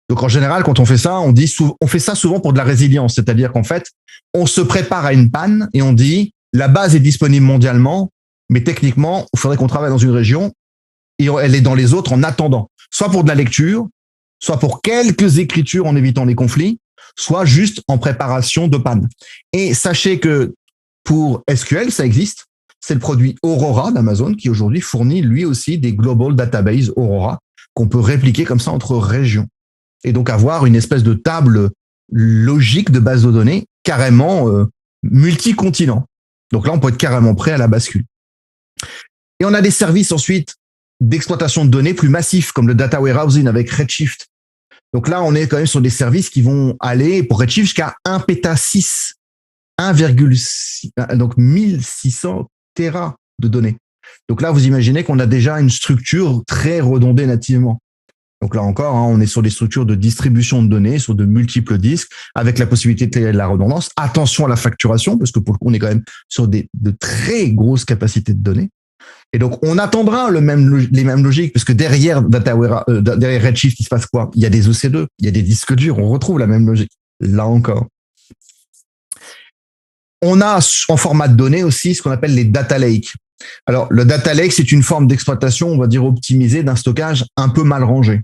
Donc, en général, quand on fait ça, on fait ça souvent pour de la résilience. C'est-à-dire qu'en fait, on se prépare à une panne et on dit, la base est disponible mondialement, mais techniquement, il faudrait qu'on travaille dans une région et elle est dans les autres en attendant. Soit pour de la lecture, soit pour quelques écritures en évitant les conflits, soit juste en préparation de panne. Et sachez que pour SQL, ça existe. C'est le produit Aurora d'Amazon qui aujourd'hui fournit lui aussi des global database Aurora qu'on peut répliquer comme ça entre régions. Et donc avoir une espèce de table logique de base de données carrément multi-continent. Donc là, on peut être carrément prêt à la bascule. Et on a des services ensuite d'exploitation de données plus massifs comme le data warehousing avec Redshift. Donc là, on est quand même sur des services qui vont aller pour Redshift jusqu'à 1 péta 6, 1,6, donc 1600 Tera de données. Donc là, vous imaginez qu'on a déjà une structure très redondée nativement. Donc là encore, on est sur des structures de distribution de données, sur de multiples disques, avec la possibilité de la redondance. Attention à la facturation, parce que pour le coup, on est quand même sur de très grosses capacités de données. Et donc, on attendra les mêmes logiques, parce que derrière Redshift, il se passe quoi? Il y a des EC2, il y a des disques durs, on retrouve la même logique. Là encore. On a en format de données aussi ce qu'on appelle les data lakes. Alors, le data lake, c'est une forme d'exploitation, on va dire optimisée, d'un stockage un peu mal rangé.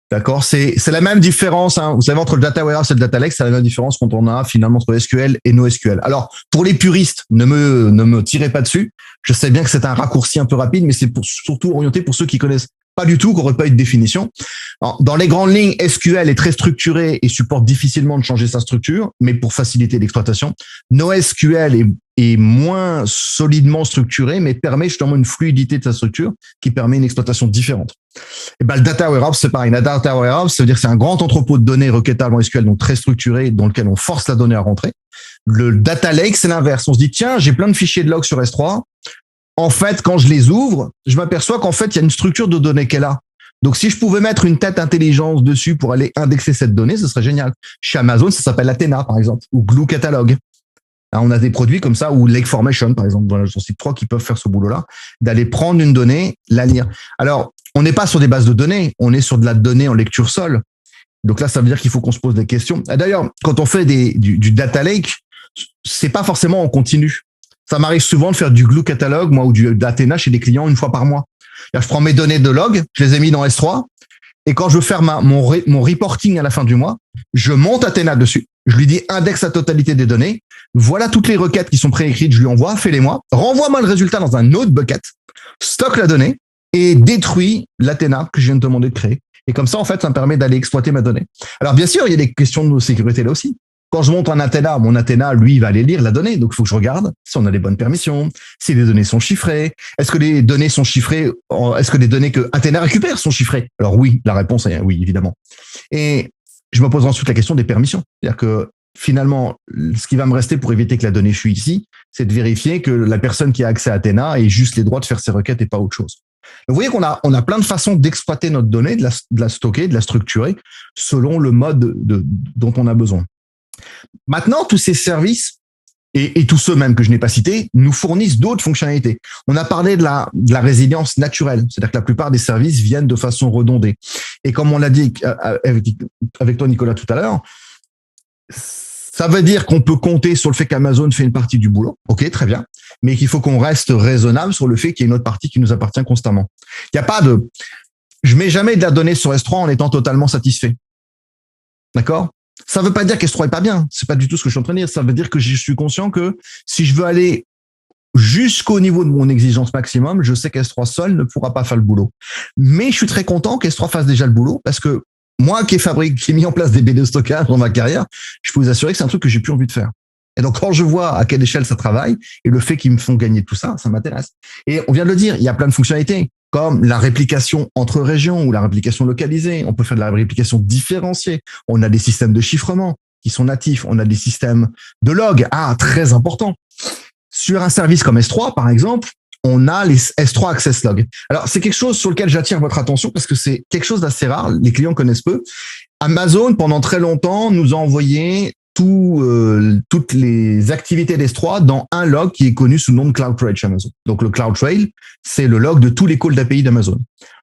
D'accord? C'est la même différence, vous savez, entre le data warehouse et le data lake, c'est la même différence quand on a finalement entre SQL et NoSQL. Alors, pour les puristes, ne me tirez pas dessus. Je sais bien que c'est un raccourci un peu rapide, mais c'est surtout orienté pour ceux qui connaissent pas du tout, qui n'auraient pas eu de définition. Alors, dans les grandes lignes, SQL est très structuré et supporte difficilement de changer sa structure, mais pour faciliter l'exploitation. NoSQL est moins solidement structuré, mais permet justement une fluidité de sa structure qui permet une exploitation différente. Et le data warehouse, c'est pareil. La data warehouse, ça veut dire que c'est un grand entrepôt de données requêtables en SQL, donc très structuré, dans lequel on force la donnée à rentrer. Le data lake, c'est l'inverse. On se dit, tiens, j'ai plein de fichiers de log sur S3. En fait, quand je les ouvre, je m'aperçois qu'en fait, il y a une structure de données qu'elle a. Donc, si je pouvais mettre une tête intelligence dessus pour aller indexer cette donnée, ce serait génial. Chez Amazon, ça s'appelle Athena, par exemple, ou Glue Catalog. On a des produits comme ça, ou Lake Formation, par exemple. Voilà, j'en cite 3 qui peuvent faire ce boulot-là, d'aller prendre une donnée, la lire. Alors, on n'est pas sur des bases de données, on est sur de la donnée en lecture sol. Donc là, ça veut dire qu'il faut qu'on se pose des questions. Et d'ailleurs, quand on fait du data lake, c'est pas forcément en continu. Ça m'arrive souvent de faire du Glue Catalog, moi, ou d'Athena chez des clients une fois par mois. Là, je prends mes données de log, je les ai mis dans S3, et quand je veux faire mon reporting à la fin du mois, je monte Athena dessus. Je lui dis indexe la totalité des données. Voilà toutes les requêtes qui sont préécrites, je lui envoie, fais-les-moi, renvoie-moi le résultat dans un autre bucket, stocke la donnée et détruis l'Athena que je viens de te demander de créer. Et comme ça, en fait, ça me permet d'aller exploiter ma donnée. Alors, bien sûr, il y a des questions de sécurité là aussi. Quand je monte un Athena, mon Athena, lui, il va aller lire la donnée. Donc, il faut que je regarde si on a les bonnes permissions, si les données sont chiffrées. Est-ce que les données sont chiffrées? Est-ce que les données que Athena récupère sont chiffrées? Alors oui, la réponse est oui, évidemment. Et je me pose ensuite la question des permissions. C'est-à-dire que finalement, ce qui va me rester pour éviter que la donnée fuit ici, c'est de vérifier que la personne qui a accès à Athena ait juste les droits de faire ses requêtes et pas autre chose. vous voyez on a plein de façons d'exploiter notre donnée, de la stocker, de la structurer selon le mode dont on a besoin. Maintenant, tous ces services et tous ceux même que je n'ai pas cités nous fournissent d'autres fonctionnalités. On a parlé de la résilience naturelle, c'est-à-dire que la plupart des services viennent de façon redondée. Et comme on l'a dit avec toi, Nicolas, tout à l'heure, ça veut dire qu'on peut compter sur le fait qu'Amazon fait une partie du boulot. OK, très bien. Mais qu'il faut qu'on reste raisonnable sur le fait qu'il y a une autre partie qui nous appartient constamment. Il n'y a pas je mets jamais de la donnée sur S3 en étant totalement satisfait. D'accord? Ça veut pas dire qu'S3 est pas bien. C'est pas du tout ce que je suis en train de dire. Ça veut dire que je suis conscient que si je veux aller jusqu'au niveau de mon exigence maximum, je sais qu'S3 seul ne pourra pas faire le boulot. Mais je suis très content qu'S3 fasse déjà le boulot parce que moi qui ai mis en place des baies de stockage dans ma carrière, je peux vous assurer que c'est un truc que j'ai plus envie de faire. Et donc, quand je vois à quelle échelle ça travaille et le fait qu'ils me font gagner tout ça, ça m'intéresse. Et on vient de le dire, il y a plein de fonctionnalités comme la réplication entre régions ou la réplication localisée. On peut faire de la réplication différenciée. On a des systèmes de chiffrement qui sont natifs. On a des systèmes de log. Ah, très important. Sur un service comme S3, par exemple, on a les S3 Access Log. Alors, c'est quelque chose sur lequel j'attire votre attention parce que c'est quelque chose d'assez rare. Les clients connaissent peu. Amazon, pendant très longtemps, nous a envoyé toutes les activités d'S3 dans un log qui est connu sous le nom de CloudTrail chez Amazon. Donc, le CloudTrail, c'est le log de tous les calls d'API d'Amazon.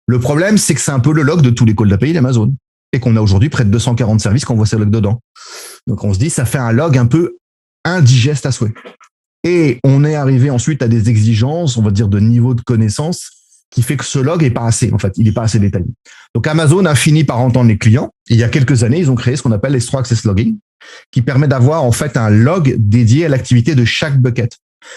Le problème, c'est que c'est un peu le log de tous les calls d'API d'Amazon et qu'on a aujourd'hui près de 240 services qui envoient ces logs dedans. Donc, on se dit, ça fait un log un peu indigeste à souhait. Et on est arrivé ensuite à des exigences, on va dire, de niveau de connaissance qui fait que ce log est pas assez, en fait, il est pas assez détaillé. Donc, Amazon a fini par entendre les clients. Et il y a quelques années, ils ont créé ce qu'on appelle S3 Access Logging, qui permet d'avoir, en fait, un log dédié à l'activité de chaque bucket.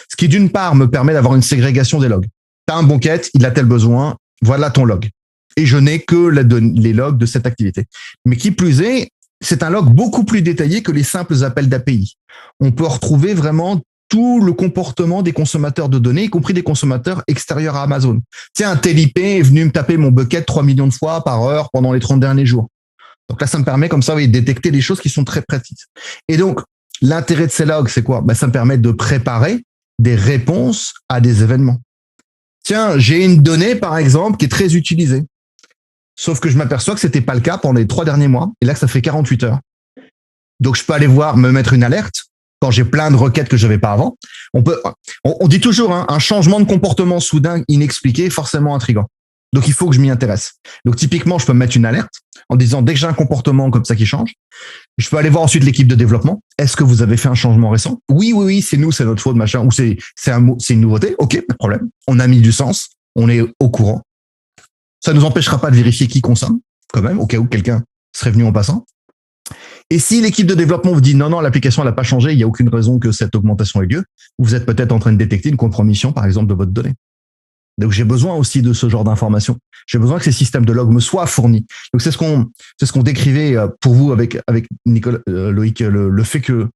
Ce qui, d'une part, me permet d'avoir une ségrégation des logs. Tu as un bucket, il a tel besoin, voilà ton log. Et je n'ai que les logs de cette activité. Mais qui plus est, c'est un log beaucoup plus détaillé que les simples appels d'API. On peut retrouver vraiment tout le comportement des consommateurs de données, y compris des consommateurs extérieurs à Amazon. Tiens, un tel IP est venu me taper mon bucket 3 millions de fois par heure pendant les 30 derniers jours. Donc là, ça me permet comme ça de détecter des choses qui sont très précises. Et donc, l'intérêt de ces logs, c'est quoi? Ça me permet de préparer des réponses à des événements. Tiens, j'ai une donnée, par exemple, qui est très utilisée. Sauf que je m'aperçois que c'était pas le cas pendant les 3 derniers mois. Et là, ça fait 48 heures. Donc, je peux aller me mettre une alerte quand j'ai plein de requêtes que je n'avais pas avant. On dit toujours, un changement de comportement soudain, inexpliqué, forcément intriguant. Donc, il faut que je m'y intéresse. Donc, typiquement, je peux me mettre une alerte en disant, dès que j'ai un comportement comme ça qui change, je peux aller voir ensuite l'équipe de développement. Est-ce que vous avez fait un changement récent? Oui, c'est nous, c'est notre faute, machin, ou c'est une nouveauté. OK, pas de problème. On a mis du sens. On est au courant. Ça nous empêchera pas de vérifier qui consomme, quand même, au cas où quelqu'un serait venu en passant. Et si l'équipe de développement vous dit non, l'application elle n'a pas changé, il n'y a aucune raison que cette augmentation ait lieu, vous êtes peut-être en train de détecter une compromission, par exemple, de votre donnée. Donc, j'ai besoin aussi de ce genre d'informations. J'ai besoin que ces systèmes de log me soient fournis. Donc, c'est ce qu'on décrivait pour vous avec Nicolas, Loïc, le fait que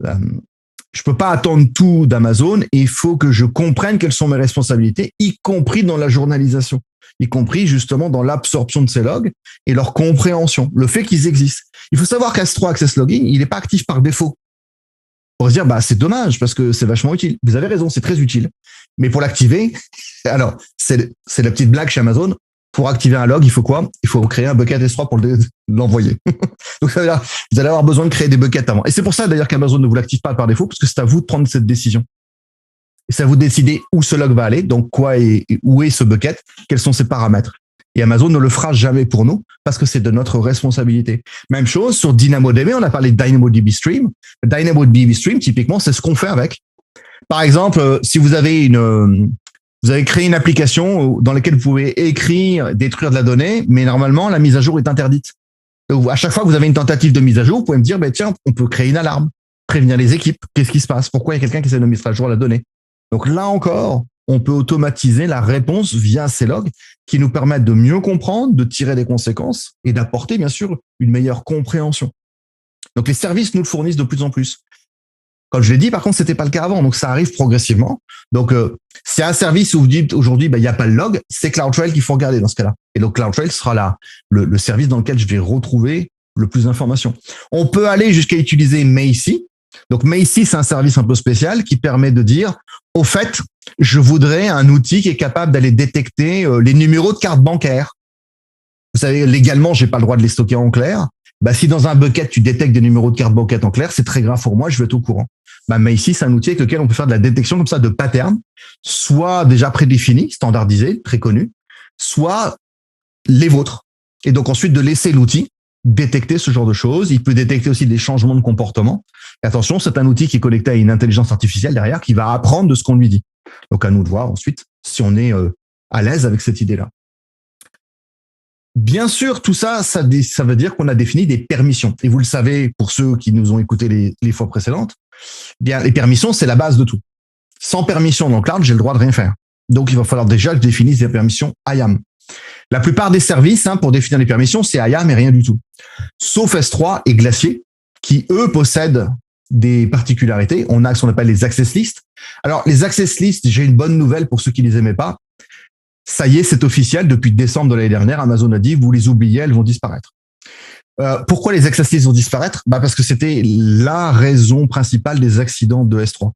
je peux pas attendre tout d'Amazon et il faut que je comprenne quelles sont mes responsabilités, y compris dans la journalisation, y compris justement dans l'absorption de ces logs et leur compréhension, le fait qu'ils existent. Il faut savoir qu'S3 Access Logging, il n'est pas actif par défaut. On va se dire, c'est dommage parce que c'est vachement utile. Vous avez raison, c'est très utile. Mais pour l'activer, alors, c'est la petite blague chez Amazon. Pour activer un log, il faut quoi? Il faut créer un bucket S3 pour l'envoyer. Donc, ça veut dire, vous allez avoir besoin de créer des buckets avant. Et c'est pour ça, d'ailleurs, qu'Amazon ne vous l'active pas par défaut, parce que c'est à vous de prendre cette décision. Et c'est à vous de décider où ce log va aller, donc quoi et où est ce bucket, quels sont ses paramètres. Et Amazon ne le fera jamais pour nous, parce que c'est de notre responsabilité. Même chose sur DynamoDB, on a parlé de DynamoDB Stream. DynamoDB Stream, typiquement, c'est ce qu'on fait avec. Par exemple, si vous avez créé une application dans laquelle vous pouvez écrire, détruire de la donnée, mais normalement, la mise à jour est interdite. Donc, à chaque fois que vous avez une tentative de mise à jour, vous pouvez me dire, tiens, on peut créer une alarme, prévenir les équipes. Qu'est-ce qui se passe? Pourquoi il y a quelqu'un qui essaie de mettre à jour la donnée? Donc là encore, on peut automatiser la réponse via ces logs qui nous permettent de mieux comprendre, de tirer des conséquences et d'apporter, bien sûr, une meilleure compréhension. Donc, les services nous le fournissent de plus en plus. Comme je l'ai dit, par contre, c'était pas le cas avant. Donc, ça arrive progressivement. Donc, c'est un service où vous dites aujourd'hui, il n'y a pas le log, c'est CloudTrail qu'il faut regarder dans ce cas-là. Et donc, CloudTrail sera le service dans lequel je vais retrouver le plus d'informations. On peut aller jusqu'à utiliser Macie. Donc, Macie, c'est un service un peu spécial qui permet de dire, au fait, je voudrais un outil qui est capable d'aller détecter les numéros de carte bancaire. Vous savez, légalement, j'ai pas le droit de les stocker en clair. Bah, si dans un bucket, tu détectes des numéros de carte bancaire en clair, c'est très grave pour moi, je vais être au courant. Bah, mais ici, c'est un outil avec lequel on peut faire de la détection comme ça de patterns, soit déjà prédéfinis, standardisés, très connus, soit les vôtres. Et donc ensuite, de laisser l'outil détecter ce genre de choses. Il peut détecter aussi des changements de comportement. Et attention, c'est un outil qui est connecté à une intelligence artificielle derrière qui va apprendre de ce qu'on lui dit. Donc à nous de voir ensuite si on est à l'aise avec cette idée-là. Bien sûr, tout ça, ça veut dire qu'on a défini des permissions. Et vous le savez, pour ceux qui nous ont écoutés les fois précédentes, bien, les permissions, c'est la base de tout. Sans permission dans le cloud, j'ai le droit de rien faire. Donc, il va falloir déjà que je définisse des permissions IAM. La plupart des services, pour définir les permissions, c'est IAM et rien du tout. Sauf S3 et Glacier, qui, eux, possèdent des particularités. On a ce qu'on appelle les access lists. Alors, les access lists, j'ai une bonne nouvelle pour ceux qui les aimaient pas. Ça y est, c'est officiel. Depuis décembre de l'année dernière, Amazon a dit, vous les oubliez, elles vont disparaître. Pourquoi les access lists vont disparaître? Parce que c'était la raison principale des accidents de S3.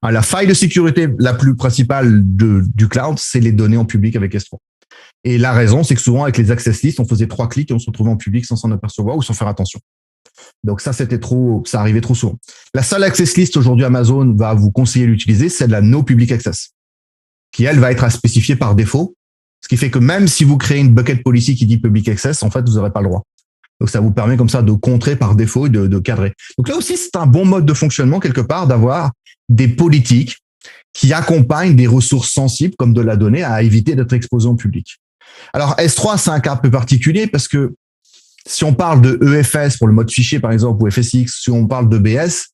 La faille de sécurité la plus principale du cloud, c'est les données en public avec S3. Et la raison, c'est que souvent, avec les access lists, on faisait 3 clics et on se retrouvait en public sans s'en apercevoir ou sans faire attention. Donc ça arrivait trop souvent. La seule access list aujourd'hui Amazon va vous conseiller d'utiliser, c'est de la no public access, qui elle va être à spécifier par défaut, ce qui fait que même si vous créez une bucket policy qui dit public access, en fait, vous n'aurez pas le droit. Donc ça vous permet comme ça de contrer par défaut et de cadrer. Donc là aussi, c'est un bon mode de fonctionnement quelque part d'avoir des politiques qui accompagnent des ressources sensibles comme de la donnée à éviter d'être exposé en public. Alors S3, c'est un cas un peu particulier parce que si on parle de EFS pour le mode fichier par exemple ou FSX, si on parle de BS,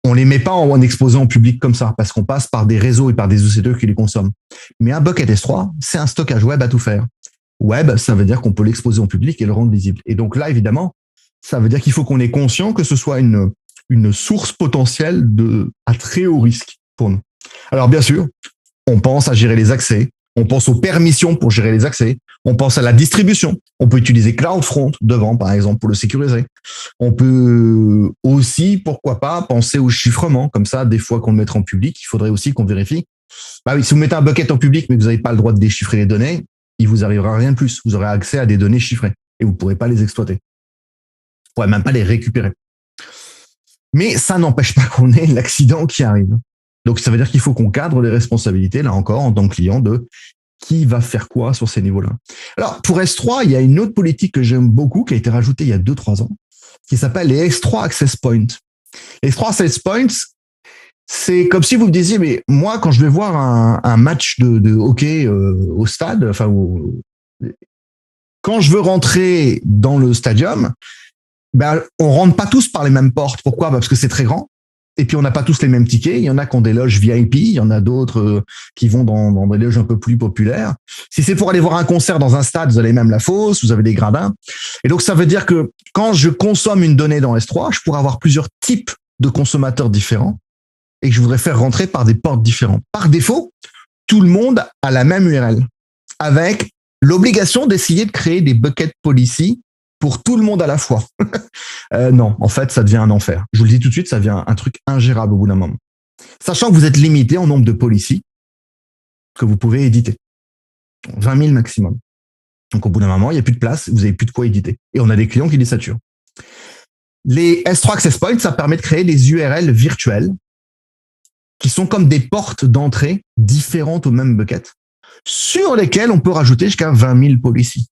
on les met pas en exposé en public comme ça parce qu'on passe par des réseaux et par des EC2 qui les consomment. Mais un bucket S3, c'est un stockage web à tout faire. Web, ça veut dire qu'on peut l'exposer en public et le rendre visible. Et donc là, évidemment, ça veut dire qu'il faut qu'on ait conscient que ce soit une source potentielle à très haut risque pour nous. Alors bien sûr, on pense à gérer les accès, on pense aux permissions pour gérer les accès, on pense à la distribution. On peut utiliser CloudFront devant, par exemple, pour le sécuriser. On peut aussi, pourquoi pas, penser au chiffrement. Comme ça, des fois qu'on le mettra en public, il faudrait aussi qu'on vérifie. Oui, si vous mettez un bucket en public, mais que vous n'avez pas le droit de déchiffrer les données, il vous arrivera rien de plus. Vous aurez accès à des données chiffrées et vous ne pourrez pas les exploiter. Vous ne pourrez même pas les récupérer. Mais ça n'empêche pas qu'on ait l'accident qui arrive. Donc, ça veut dire qu'il faut qu'on cadre les responsabilités, là encore, en tant que client, de qui va faire quoi sur ces niveaux-là. Alors, pour S3, il y a une autre politique que j'aime beaucoup, qui a été rajoutée il y a 2-3 ans, qui s'appelle les S3 Access Points. Les S3 Access Points, c'est comme si vous me disiez, mais moi, quand je vais voir un match de hockey au stade, quand je veux rentrer dans le stadium, on rentre pas tous par les mêmes portes. Pourquoi? Parce que c'est très grand. Et puis, on n'a pas tous les mêmes tickets. Il y en a qui ont des loges VIP. Il y en a d'autres qui vont dans des loges un peu plus populaires. Si c'est pour aller voir un concert dans un stade, vous avez même la fosse, vous avez des gradins. Et donc, ça veut dire que quand je consomme une donnée dans S3, je pourrais avoir plusieurs types de consommateurs différents et que je voudrais faire rentrer par des portes différentes. Par défaut, tout le monde a la même URL avec l'obligation d'essayer de créer des bucket policy pour tout le monde à la fois. Non, en fait, ça devient un enfer. Je vous le dis tout de suite, ça devient un truc ingérable au bout d'un moment. Sachant que vous êtes limité en nombre de policies que vous pouvez éditer. 20 000 maximum. Donc, au bout d'un moment, il n'y a plus de place, vous n'avez plus de quoi éditer. Et on a des clients qui les saturent. Les S3 Access Points, ça permet de créer des URL virtuelles qui sont comme des portes d'entrée différentes au même bucket, sur lesquelles on peut rajouter jusqu'à 20 000 policies.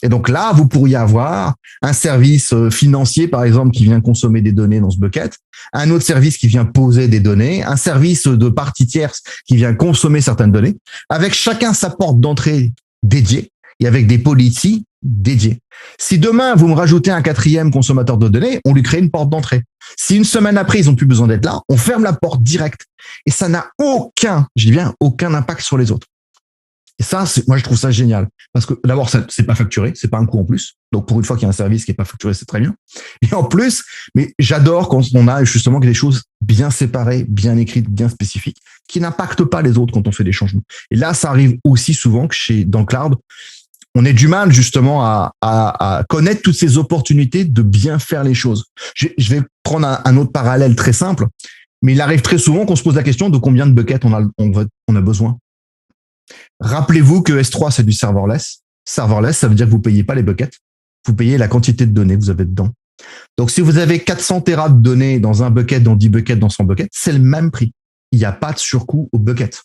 Et donc là, vous pourriez avoir un service financier, par exemple, qui vient consommer des données dans ce bucket, un autre service qui vient poser des données, un service de partie tierce qui vient consommer certaines données, avec chacun sa porte d'entrée dédiée et avec des policies dédiées. Si demain, vous me rajoutez un 4e consommateur de données, on lui crée une porte d'entrée. Si une semaine après, ils n'ont plus besoin d'être là, on ferme la porte directe. Et ça n'a aucun impact sur les autres. Et ça, moi, je trouve ça génial. Parce que d'abord, c'est pas facturé, c'est pas un coût en plus. Donc, pour une fois qu'il y a un service qui est pas facturé, c'est très bien. Et en plus, mais j'adore quand on a justement des choses bien séparées, bien écrites, bien spécifiques, qui n'impactent pas les autres quand on fait des changements. Et là, ça arrive aussi souvent que dans le cloud, on ait du mal justement à connaître toutes ces opportunités de bien faire les choses. Je vais prendre un autre parallèle très simple. Mais il arrive très souvent qu'on se pose la question de combien de buckets on a besoin. Rappelez-vous que S3, c'est du serverless. Serverless, ça veut dire que vous payez pas les buckets. Vous payez la quantité de données que vous avez dedans. Donc, si vous avez 400 Tera de données dans un bucket, dans 10 buckets, dans 100 buckets, c'est le même prix. Il n'y a pas de surcoût au bucket.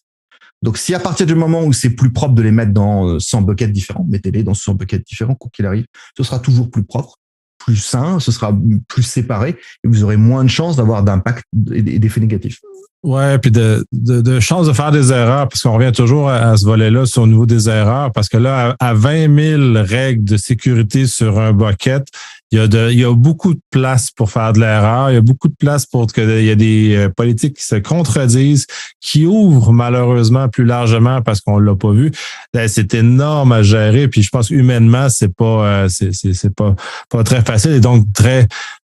Donc, si à partir du moment où c'est plus propre de les mettre dans 100 buckets différents, mettez-les dans 100 buckets différents, quoi qu'il arrive, ce sera toujours plus propre, plus sain, ce sera plus séparé et vous aurez moins de chances d'avoir d'impact et d'effets négatifs. Ouais, puis de chances de faire des erreurs, parce qu'on revient toujours à ce volet-là sur au niveau des erreurs, parce que là, à 20 000 règles de sécurité sur un bucket, il y a beaucoup de place pour faire de l'erreur, il y a beaucoup de place pour que il y a des politiques qui se contredisent, qui ouvrent malheureusement plus largement parce qu'on l'a pas vu. C'est énorme à gérer, puis je pense humainement, c'est pas très facile et donc très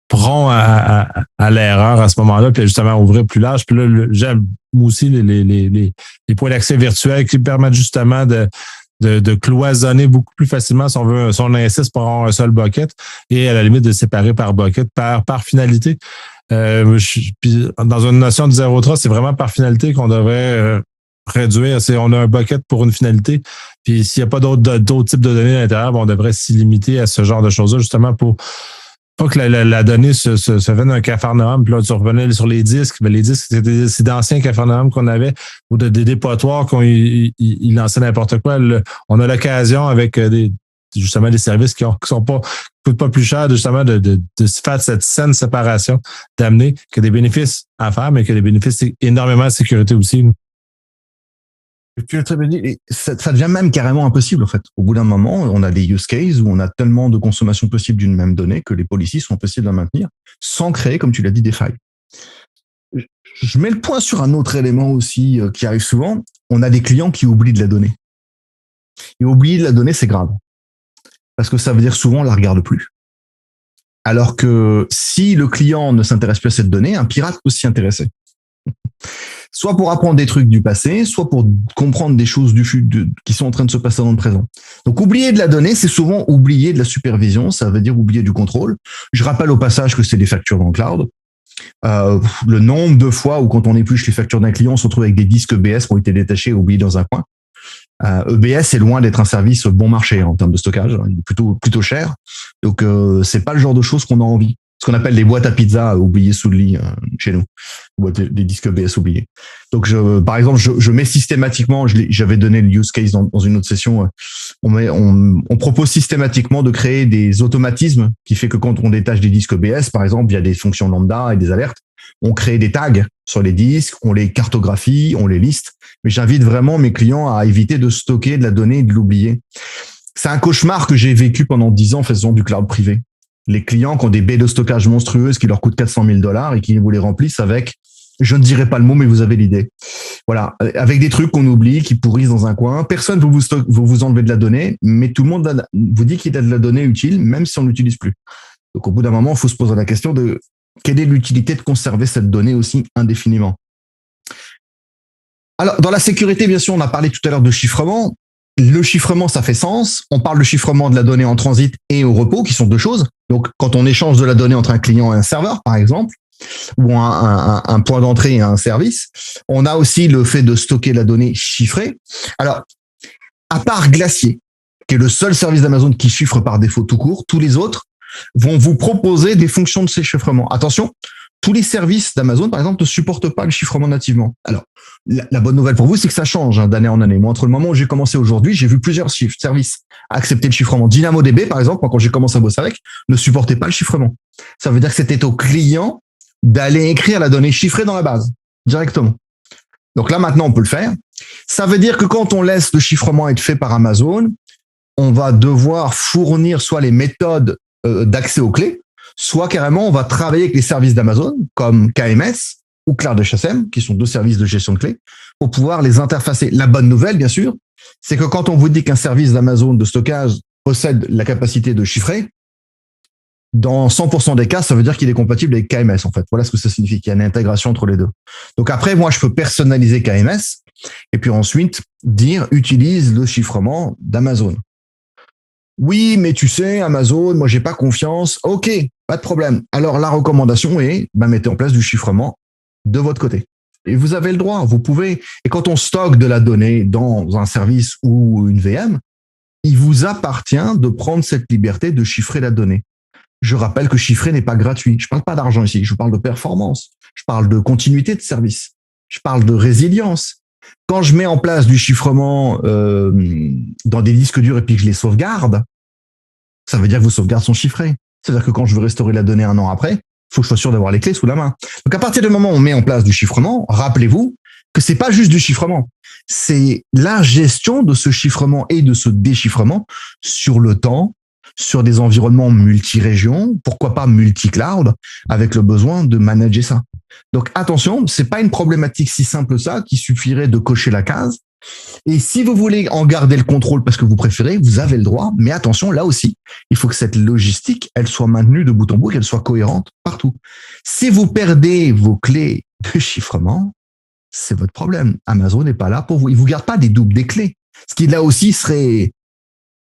prompt à l'erreur à ce moment-là, puis justement ouvrir plus large. Puis là, j'aime aussi les points d'accès virtuels qui permettent justement de cloisonner beaucoup plus facilement si on insiste pour avoir un seul bucket et à la limite de séparer par bucket, par finalité. Puis dans une notion de zéro trust, c'est vraiment par finalité qu'on devrait réduire. On a un bucket pour une finalité, puis s'il n'y a pas d'autres types de données à l'intérieur, on devrait s'y limiter à ce genre de choses-là, justement pour pas que la donnée se vienne d'un capharnaüm, puis là, tu revenais sur les disques. Mais les disques, c'est d'anciens capharnaüm qu'on avait, ou des dépotoirs ils lançaient n'importe quoi. On a l'occasion avec justement des services qui coûtent pas plus cher, justement, de faire cette saine séparation, d'amener que des bénéfices à faire, mais que des bénéfices énormément de sécurité aussi. Tu l'as très bien dit, ça devient même carrément impossible en fait. Au bout d'un moment, on a des use cases où on a tellement de consommation possible d'une même donnée que les policies sont possibles à maintenir sans créer, comme tu l'as dit, des failles. Je mets le point sur un autre élément aussi qui arrive souvent. On a des clients qui oublient de la donnée. Et oublier de la donnée, c'est grave. Parce que ça veut dire souvent on la regarde plus. Alors que si le client ne s'intéresse plus à cette donnée, un pirate peut s'y intéresser. Soit pour apprendre des trucs du passé, soit pour comprendre des choses qui sont en train de se passer dans le présent. Donc, oublier de la donnée, c'est souvent oublier de la supervision, ça veut dire oublier du contrôle. Je rappelle au passage que c'est des factures dans le cloud. Le nombre de fois où quand on épluche les factures d'un client, on se retrouve avec des disques EBS qui ont été détachés et oubliés dans un coin. EBS est loin d'être un service bon marché en termes de stockage, il est plutôt cher. Donc, c'est pas le genre de choses qu'on a envie. Ce qu'on appelle les boîtes à pizza oubliées sous le lit chez nous, des disques EBS oubliés. Donc, par exemple, je mets systématiquement, j'avais donné le use case dans une autre session, on propose systématiquement de créer des automatismes qui fait que quand on détache des disques EBS, par exemple, via des fonctions lambda et des alertes, on crée des tags sur les disques, on les cartographie, on les liste. Mais j'invite vraiment mes clients à éviter de stocker de la donnée et de l'oublier. C'est un cauchemar que j'ai vécu pendant 10 ans faisant du cloud privé. Les clients qui ont des baies de stockage monstrueuses qui leur coûtent $400 000 et qui vous les remplissent avec, je ne dirai pas le mot, mais vous avez l'idée. Voilà. Avec des trucs qu'on oublie, qui pourrissent dans un coin. Personne ne vous enlever de la donnée, mais tout le monde vous dit qu'il y a de la donnée utile, même si on ne l'utilise plus. Donc, au bout d'un moment, il faut se poser la question de quelle est l'utilité de conserver cette donnée aussi indéfiniment. Alors, dans la sécurité, bien sûr, on a parlé tout à l'heure de chiffrement. Le chiffrement, ça fait sens. On parle de chiffrement de la donnée en transit et au repos, qui sont deux choses. Donc, quand on échange de la donnée entre un client et un serveur, par exemple, ou un point d'entrée et un service, on a aussi le fait de stocker la donnée chiffrée. Alors, à part Glacier, qui est le seul service d'Amazon qui chiffre par défaut tout court, tous les autres vont vous proposer des fonctions de ces chiffrements. Attention, tous les services d'Amazon, par exemple, ne supportent pas le chiffrement nativement. Alors, la bonne nouvelle pour vous, c'est que ça change d'année en année. Moi, entre le moment où j'ai commencé aujourd'hui, j'ai vu plusieurs services accepter le chiffrement. DynamoDB, par exemple, quand j'ai commencé à bosser avec, ne supportait pas le chiffrement. Ça veut dire que c'était au client d'aller écrire la donnée chiffrée dans la base, directement. Donc là, maintenant, on peut le faire. Ça veut dire que quand on laisse le chiffrement être fait par Amazon, on va devoir fournir soit les méthodes d'accès aux clés, soit carrément, on va travailler avec les services d'Amazon, comme KMS ou CloudHSM, qui sont deux services de gestion de clés, pour pouvoir les interfacer. La bonne nouvelle, bien sûr, c'est que quand on vous dit qu'un service d'Amazon de stockage possède la capacité de chiffrer, dans 100% des cas, ça veut dire qu'il est compatible avec KMS, en fait. Voilà ce que ça signifie, qu'il y a une intégration entre les deux. Donc après, moi, je peux personnaliser KMS et puis ensuite dire utilise le chiffrement d'Amazon. Oui, mais tu sais, Amazon, moi, j'ai pas confiance. OK, pas de problème. Alors, la recommandation est, mettez en place du chiffrement de votre côté. Et vous avez le droit, vous pouvez. Et quand on stocke de la donnée dans un service ou une VM, il vous appartient de prendre cette liberté de chiffrer la donnée. Je rappelle que chiffrer n'est pas gratuit. Je parle pas d'argent ici, je parle de performance. Je parle de continuité de service. Je parle de résilience. Quand je mets en place du chiffrement dans des disques durs et puis que je les sauvegarde, ça veut dire que vos sauvegardes sont chiffrées. C'est-à-dire que quand je veux restaurer la donnée un an après, il faut que je sois sûr d'avoir les clés sous la main. Donc à partir du moment où on met en place du chiffrement, rappelez-vous que c'est pas juste du chiffrement, c'est la gestion de ce chiffrement et de ce déchiffrement sur le temps, sur des environnements multi-régions, pourquoi pas multi-cloud, avec le besoin de manager ça. Donc attention, c'est pas une problématique si simple ça qui suffirait de cocher la case. Et si vous voulez en garder le contrôle parce que vous préférez, vous avez le droit. Mais attention, là aussi, il faut que cette logistique, elle soit maintenue de bout en bout, qu'elle soit cohérente partout. Si vous perdez vos clés de chiffrement, c'est votre problème. Amazon n'est pas là pour vous. Il vous garde pas des doubles des clés. Ce qui là aussi serait,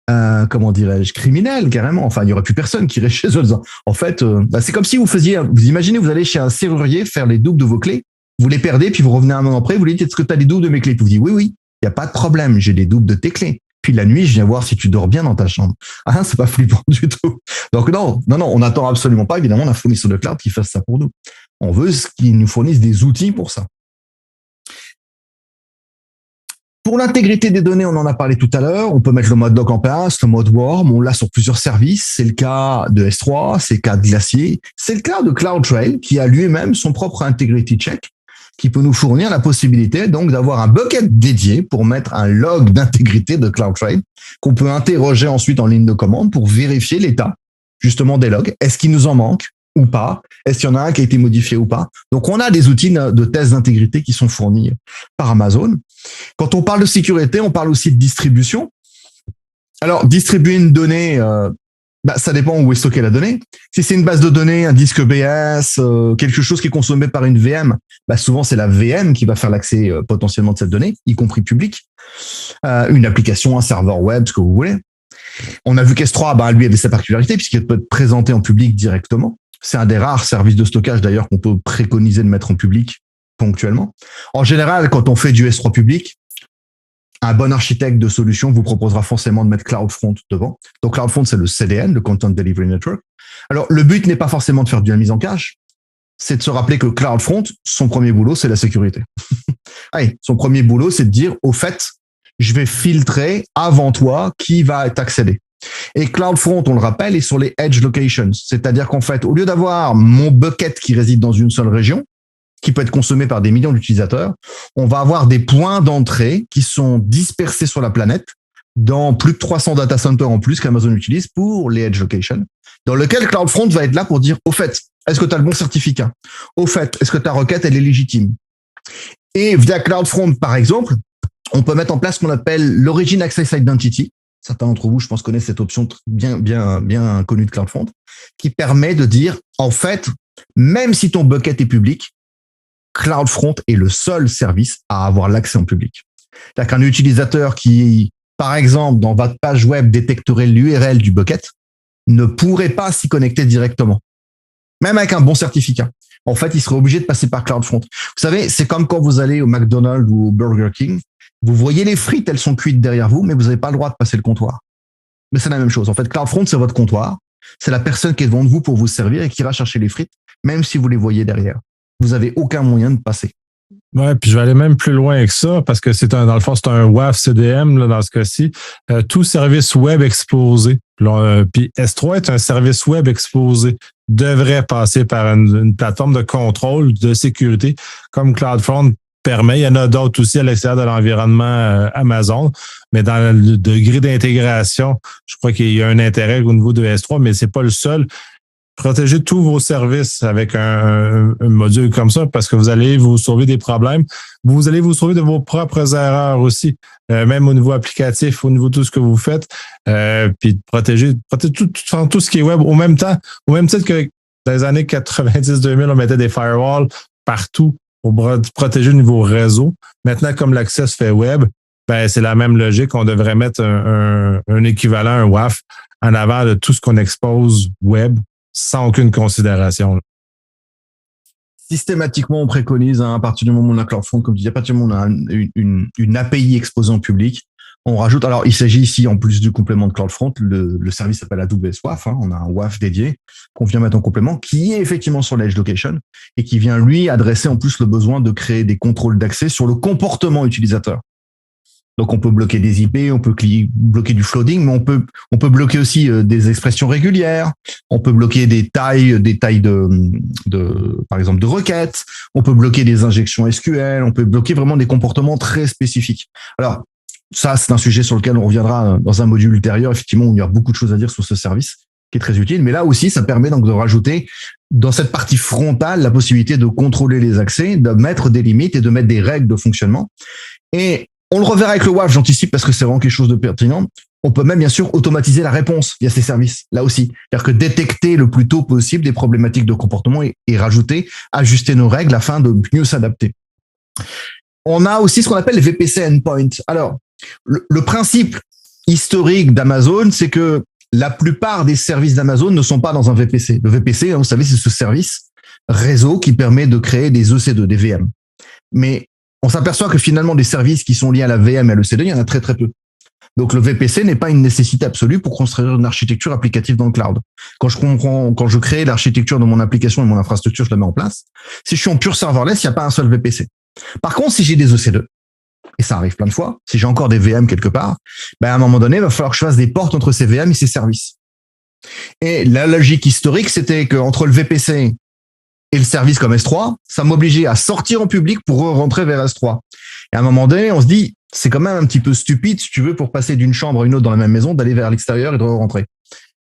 comment dirais-je, criminel carrément. Enfin, il y aurait plus personne qui irait chez eux. En fait, c'est comme si vous imaginez, vous allez chez un serrurier faire les doubles de vos clés, vous les perdez, puis vous revenez un moment après, vous lui dites, est-ce que tu as les doubles de mes clés? Puis vous dites, oui, il n'y a pas de problème, j'ai les doubles de tes clés. Puis la nuit, je viens voir si tu dors bien dans ta chambre. Ah, c'est pas flippant du tout. Donc non, on n'attend absolument pas, évidemment, d'un fournisseur de cloud qui fasse ça pour nous. On veut qu'ils nous fournissent des outils pour ça. Pour l'intégrité des données, on en a parlé tout à l'heure. On peut mettre le mode doc en place, le mode worm. On l'a sur plusieurs services. C'est le cas de S3, c'est le cas de Glacier. C'est le cas de CloudTrail qui a lui-même son propre integrity check qui peut nous fournir la possibilité donc d'avoir un bucket dédié pour mettre un log d'intégrité de CloudTrail qu'on peut interroger ensuite en ligne de commande pour vérifier l'état justement des logs. Est-ce qu'il nous en manque ou pas? Est-ce qu'il y en a un qui a été modifié ou pas? Donc, on a des outils de tests d'intégrité qui sont fournis par Amazon. Quand on parle de sécurité, on parle aussi de distribution. Alors, distribuer une donnée, ça dépend où est stockée la donnée. Si c'est une base de données, un disque BS, quelque chose qui est consommé par une VM, souvent c'est la VM qui va faire l'accès potentiellement de cette donnée, y compris public. Une application, un serveur web, ce que vous voulez. On a vu qu'S3, lui, avait sa particularité puisqu'il peut être présenté en public directement. C'est un des rares services de stockage d'ailleurs qu'on peut préconiser de mettre en public ponctuellement. En général, quand on fait du S3 public, un bon architecte de solution vous proposera forcément de mettre CloudFront devant. Donc CloudFront, c'est le CDN, le Content Delivery Network. Alors, le but n'est pas forcément de faire de la mise en cache, c'est de se rappeler que CloudFront, son premier boulot, c'est la sécurité. Allez, son premier boulot, c'est de dire, au fait, je vais filtrer avant toi qui va t'accéder. Et CloudFront, on le rappelle, est sur les edge locations. C'est-à-dire qu'en fait, au lieu d'avoir mon bucket qui réside dans une seule région, qui peut être consommé par des millions d'utilisateurs, on va avoir des points d'entrée qui sont dispersés sur la planète dans plus de 300 data centers en plus qu'Amazon utilise pour les edge locations, dans lequel CloudFront va être là pour dire, au fait, est-ce que tu as le bon certificat? Au fait, est-ce que ta requête, elle est légitime? Et via CloudFront, par exemple, on peut mettre en place ce qu'on appelle l'Origin Access Identity. Certains d'entre vous, je pense, connaissent cette option bien connue de CloudFront, qui permet de dire, en fait, même si ton bucket est public, CloudFront est le seul service à avoir l'accès en public. C'est-à-dire qu'un utilisateur qui, par exemple, dans votre page web détecterait l'URL du bucket, ne pourrait pas s'y connecter directement, même avec un bon certificat. En fait, il serait obligé de passer par CloudFront. Vous savez, c'est comme quand vous allez au McDonald's ou au Burger King, vous voyez les frites, elles sont cuites derrière vous, mais vous n'avez pas le droit de passer le comptoir. Mais c'est la même chose. En fait, CloudFront, c'est votre comptoir. C'est la personne qui est devant vous pour vous servir et qui ira chercher les frites, même si vous les voyez derrière. Vous n'avez aucun moyen de passer. Ouais, puis je vais aller même plus loin que ça, parce que dans le fond, c'est un WAF CDM, là, dans ce cas-ci. Tout service web exposé. Puis S3 est un service web exposé, devrait passer par une plateforme de contrôle de sécurité, comme CloudFront permet. Il y en a d'autres aussi à l'extérieur de l'environnement Amazon, mais dans le degré d'intégration, je crois qu'il y a un intérêt au niveau de S3, mais c'est pas le seul. Protégez tous vos services avec un module comme ça parce que vous allez vous sauver des problèmes. Vous allez vous sauver de vos propres erreurs aussi, même au niveau applicatif, au niveau de tout ce que vous faites. Puis protéger tout ce qui est web au même titre que dans les années 90-2000, on mettait des firewalls partout pour protéger le niveau réseau. Maintenant, comme l'accès se fait web, c'est la même logique. On devrait mettre un équivalent, un WAF, en avant de tout ce qu'on expose web, sans aucune considération. Systématiquement, on préconise, à partir du moment où on a CloudFront, comme tu dis, à partir du moment où on a une API exposée en public, on rajoute. Alors, il s'agit ici, en plus du complément de CloudFront, le service s'appelle AWS WAF. On a un WAF dédié qu'on vient mettre en complément, qui est effectivement sur l'Edge Location et qui vient, lui, adresser en plus le besoin de créer des contrôles d'accès sur le comportement utilisateur. Donc, on peut bloquer des IP, on peut bloquer du flooding, mais on peut bloquer aussi des expressions régulières. On peut bloquer des tailles par exemple, de requêtes. On peut bloquer des injections SQL. On peut bloquer vraiment des comportements très spécifiques. Alors, ça, c'est un sujet sur lequel on reviendra dans un module ultérieur. Effectivement, il y aura beaucoup de choses à dire sur ce service qui est très utile. Mais là aussi, ça permet donc de rajouter dans cette partie frontale la possibilité de contrôler les accès, de mettre des limites et de mettre des règles de fonctionnement. Et on le reverra avec le WAF, j'anticipe parce que c'est vraiment quelque chose de pertinent. On peut même bien sûr automatiser la réponse via ces services, là aussi. C'est-à-dire que détecter le plus tôt possible des problématiques de comportement et ajuster nos règles afin de mieux s'adapter. On a aussi ce qu'on appelle les VPC endpoints. Alors, le principe historique d'Amazon, c'est que la plupart des services d'Amazon ne sont pas dans un VPC. Le VPC, vous savez, c'est ce service réseau qui permet de créer des EC2, des VM. Mais on s'aperçoit que finalement, des services qui sont liés à la VM et à l'EC2, il y en a très, très peu. Donc, le VPC n'est pas une nécessité absolue pour construire une architecture applicative dans le cloud. Quand je crée l'architecture de mon application et mon infrastructure, je la mets en place. Si je suis en pure serverless, il n'y a pas un seul VPC. Par contre, si j'ai des EC2, et ça arrive plein de fois, si j'ai encore des VM quelque part, à un moment donné, il va falloir que je fasse des portes entre ces VM et ces services. Et la logique historique, c'était qu'entre le VPC et le service comme S3, ça m'obligeait à sortir en public pour rentrer vers S3. Et à un moment donné, on se dit, c'est quand même un petit peu stupide, si tu veux, pour passer d'une chambre à une autre dans la même maison, d'aller vers l'extérieur et de rentrer.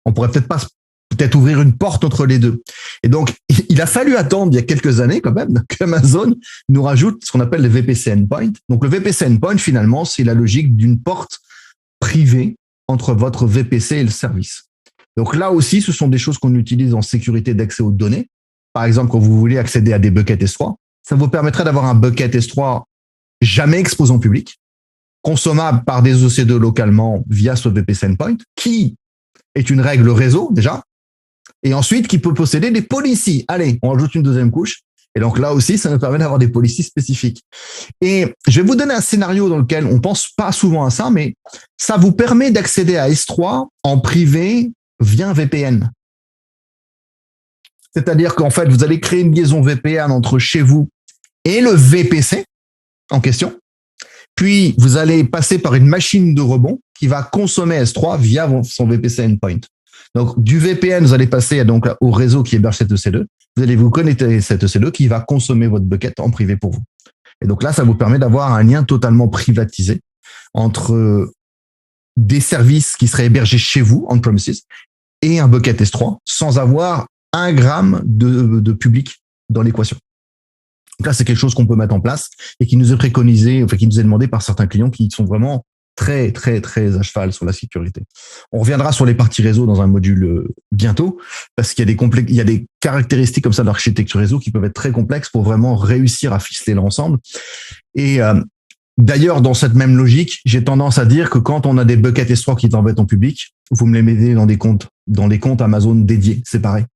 On pourrait peut-être ouvrir une porte entre les deux. Et donc, il a fallu attendre il y a quelques années quand même qu'Amazon nous rajoute ce qu'on appelle le VPC endpoint. Donc, le VPC endpoint, finalement, c'est la logique d'une porte privée entre votre VPC et le service. Donc là aussi, ce sont des choses qu'on utilise en sécurité d'accès aux données. Par exemple, quand vous voulez accéder à des buckets S3, ça vous permettrait d'avoir un bucket S3 jamais exposé en public, consommable par des EC2 localement via ce VPC endpoint, qui est une règle réseau déjà, et ensuite qui peut posséder des policies. Allez, on ajoute une deuxième couche, et donc là aussi, ça nous permet d'avoir des policies spécifiques. Et je vais vous donner un scénario dans lequel on pense pas souvent à ça, mais ça vous permet d'accéder à S3 en privé via un VPN. C'est-à-dire qu'en fait, vous allez créer une liaison VPN entre chez vous et le VPC en question. Puis, vous allez passer par une machine de rebond qui va consommer S3 via son VPC endpoint. Donc, du VPN, vous allez passer donc au réseau qui héberge cette EC2. Vous allez vous connecter à cette EC2 qui va consommer votre bucket en privé pour vous. Et donc là, ça vous permet d'avoir un lien totalement privatisé entre des services qui seraient hébergés chez vous, on-premises, et un bucket S3 sans avoir 1 gramme de public dans l'équation. Donc là, c'est quelque chose qu'on peut mettre en place et qui nous est préconisé, qui nous est demandé par certains clients qui sont vraiment très, très, très à cheval sur la sécurité. On reviendra sur les parties réseau dans un module bientôt parce qu'il y a des caractéristiques comme ça de l'architecture réseau qui peuvent être très complexes pour vraiment réussir à ficeler l'ensemble. Et d'ailleurs, dans cette même logique, j'ai tendance à dire que quand on a des buckets S3 qui t'embêtent en public, vous me les mettez dans les comptes Amazon dédiés, séparés,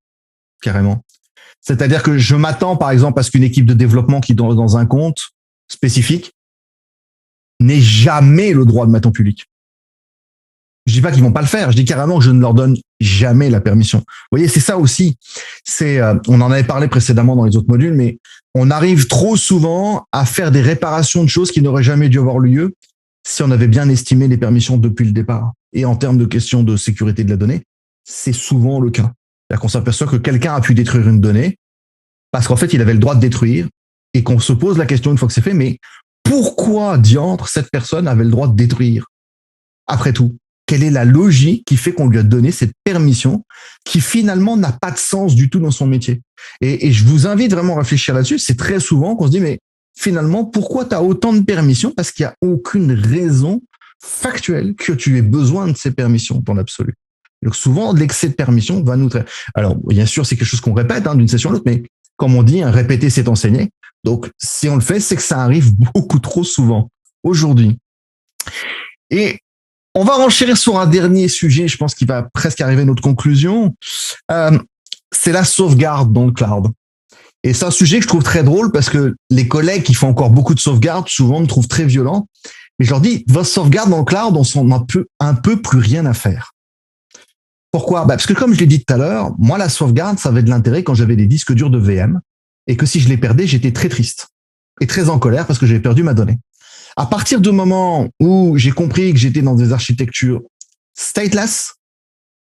carrément. C'est-à-dire que je m'attends, par exemple, à ce qu'une équipe de développement qui est dans un compte spécifique n'ait jamais le droit de mettre en public. Je dis pas qu'ils vont pas le faire, je dis carrément que je ne leur donne jamais la permission. Vous voyez, c'est ça aussi. On en avait parlé précédemment dans les autres modules, mais on arrive trop souvent à faire des réparations de choses qui n'auraient jamais dû avoir lieu si on avait bien estimé les permissions depuis le départ. Et en termes de questions de sécurité de la donnée, c'est souvent le cas. C'est-à-dire qu'on s'aperçoit que quelqu'un a pu détruire une donnée parce qu'en fait, il avait le droit de détruire et qu'on se pose la question une fois que c'est fait, mais pourquoi diantre cette personne avait le droit de détruire? Après tout, quelle est la logique qui fait qu'on lui a donné cette permission qui finalement n'a pas de sens du tout dans son métier? Et je vous invite vraiment à réfléchir là-dessus. C'est très souvent qu'on se dit, mais finalement, pourquoi tu as autant de permissions? Parce qu'il n'y a aucune raison factuelle que tu aies besoin de ces permissions dans l'absolu. Donc souvent, l'excès de permission va nous... Alors, bien sûr, c'est quelque chose qu'on répète d'une session à l'autre, mais comme on dit, répéter, c'est enseigner. Donc, si on le fait, c'est que ça arrive beaucoup trop souvent aujourd'hui. Et on va renchérir sur un dernier sujet, je pense qu'il va presque arriver à notre conclusion. C'est la sauvegarde dans le cloud. Et c'est un sujet que je trouve très drôle parce que les collègues qui font encore beaucoup de sauvegarde, souvent me trouvent très violent. Mais je leur dis, votre sauvegarde dans le cloud, on s'en a un peu plus rien à faire. Pourquoi? Parce que comme je l'ai dit tout à l'heure, moi, la sauvegarde, ça avait de l'intérêt quand j'avais des disques durs de VM et que si je les perdais, j'étais très triste et très en colère parce que j'avais perdu ma donnée. À partir du moment où j'ai compris que j'étais dans des architectures stateless,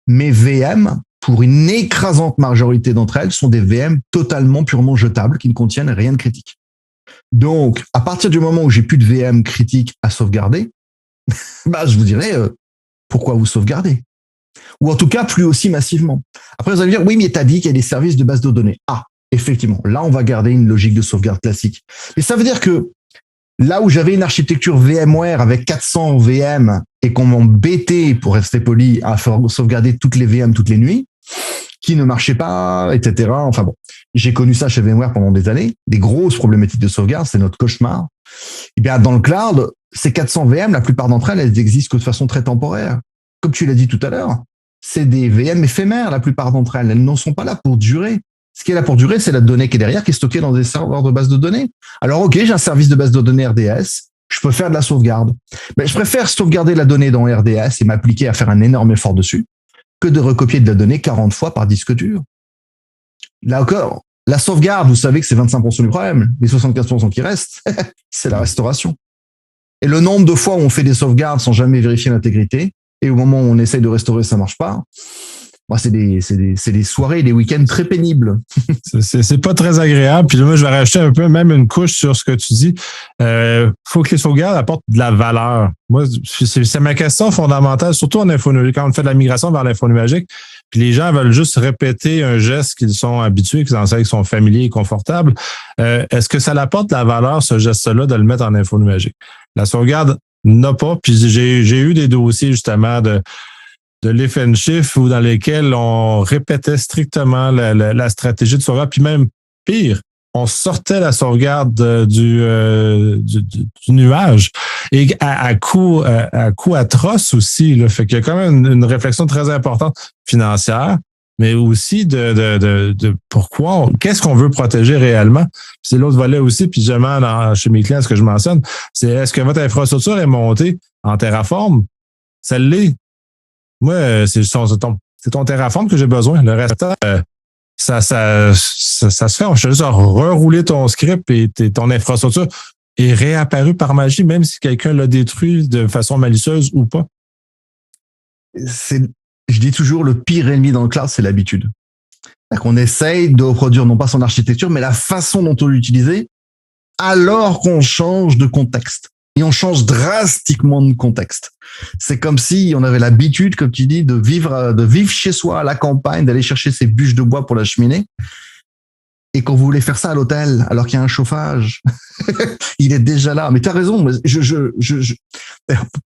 mes VM, pour une écrasante majorité d'entre elles, sont des VM totalement purement jetables qui ne contiennent rien de critique. Donc, à partir du moment où j'ai plus de VM critiques à sauvegarder, je vous dirais, pourquoi vous sauvegardez? Ou en tout cas, plus aussi massivement. Après, vous allez me dire, oui, mais t'as dit qu'il y a des services de base de données. Ah, effectivement, là, on va garder une logique de sauvegarde classique. Mais ça veut dire que là où j'avais une architecture VMware avec 400 VM et qu'on m'embêtait, pour rester poli, à faire sauvegarder toutes les VM toutes les nuits, qui ne marchaient pas, etc. Enfin bon, j'ai connu ça chez VMware pendant des années, des grosses problématiques de sauvegarde, c'est notre cauchemar. Et bien, dans le cloud, ces 400 VM, la plupart d'entre elles, elles existent que de façon très temporaire. Comme tu l'as dit tout à l'heure, c'est des VM éphémères, la plupart d'entre elles. Elles n'en sont pas là pour durer. Ce qui est là pour durer, c'est la donnée qui est derrière, qui est stockée dans des serveurs de base de données. Alors, OK, j'ai un service de base de données RDS, je peux faire de la sauvegarde. Mais je préfère sauvegarder la donnée dans RDS et m'appliquer à faire un énorme effort dessus que de recopier de la donnée 40 fois par disque dur. Là encore, la sauvegarde, vous savez que c'est 25% du problème. Les 75% qui restent, c'est la restauration. Et le nombre de fois où on fait des sauvegardes sans jamais vérifier l'intégrité, et au moment où on essaye de restaurer, ça marche pas, c'est des soirées, des week-ends très pénibles. C'est pas très agréable. Puis là, moi, je vais rajouter un peu, même une couche sur ce que tu dis. Faut que les sauvegardes apportent de la valeur. Moi, c'est ma question fondamentale, surtout en infonuagique, quand on fait de la migration vers l'infonuagique. Puis les gens veulent juste répéter un geste qu'ils sont habitués, qu'ils sont familiers et confortables. Est-ce que ça apporte de la valeur, ce geste-là, de le mettre en infonuagique? La sauvegarde n'a pas. Puis j'ai eu des dossiers, justement, de lift and shift ou dans lesquels on répétait strictement la stratégie de sauvegarde, puis même pire, on sortait la sauvegarde du nuage et à coût atroce aussi. Là. Fait qu'il y a quand même une réflexion très importante financière, mais aussi de pourquoi, qu'est-ce qu'on veut protéger réellement. C'est l'autre volet aussi, puis justement chez mes clients, ce que je mentionne, c'est est-ce que votre infrastructure est montée en Terraform? Ça l'est. Moi, c'est ton Terraform que j'ai besoin. Le reste, ça se fait. Je te juste rerouler ton script et ton infrastructure est réapparue par magie, même si quelqu'un l'a détruit de façon malicieuse ou pas. Je dis toujours, le pire ennemi dans le cloud, c'est l'habitude. C'est-à-dire qu'on essaye de reproduire non pas son architecture, mais la façon dont on l'utilisait, alors qu'on change de contexte. Et on change drastiquement de contexte. C'est comme si on avait l'habitude, comme tu dis, de vivre chez soi à la campagne, d'aller chercher ses bûches de bois pour la cheminée, et qu'on voulait faire ça à l'hôtel, alors qu'il y a un chauffage. Il est déjà là. Mais tu as raison.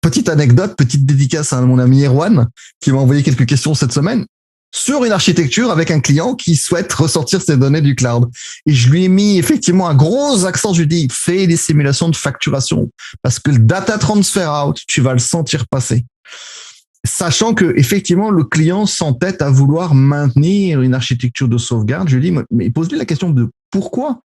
Petite anecdote, petite dédicace à mon ami Erwan, qui m'a envoyé quelques questions cette semaine sur une architecture avec un client qui souhaite ressortir ses données du cloud. Et je lui ai mis effectivement un gros accent. Je lui ai dit, fais des simulations de facturation parce que le data transfer out, tu vas le sentir passer. Sachant que effectivement le client s'entête à vouloir maintenir une architecture de sauvegarde, je lui dis, mais pose-lui la question de pourquoi.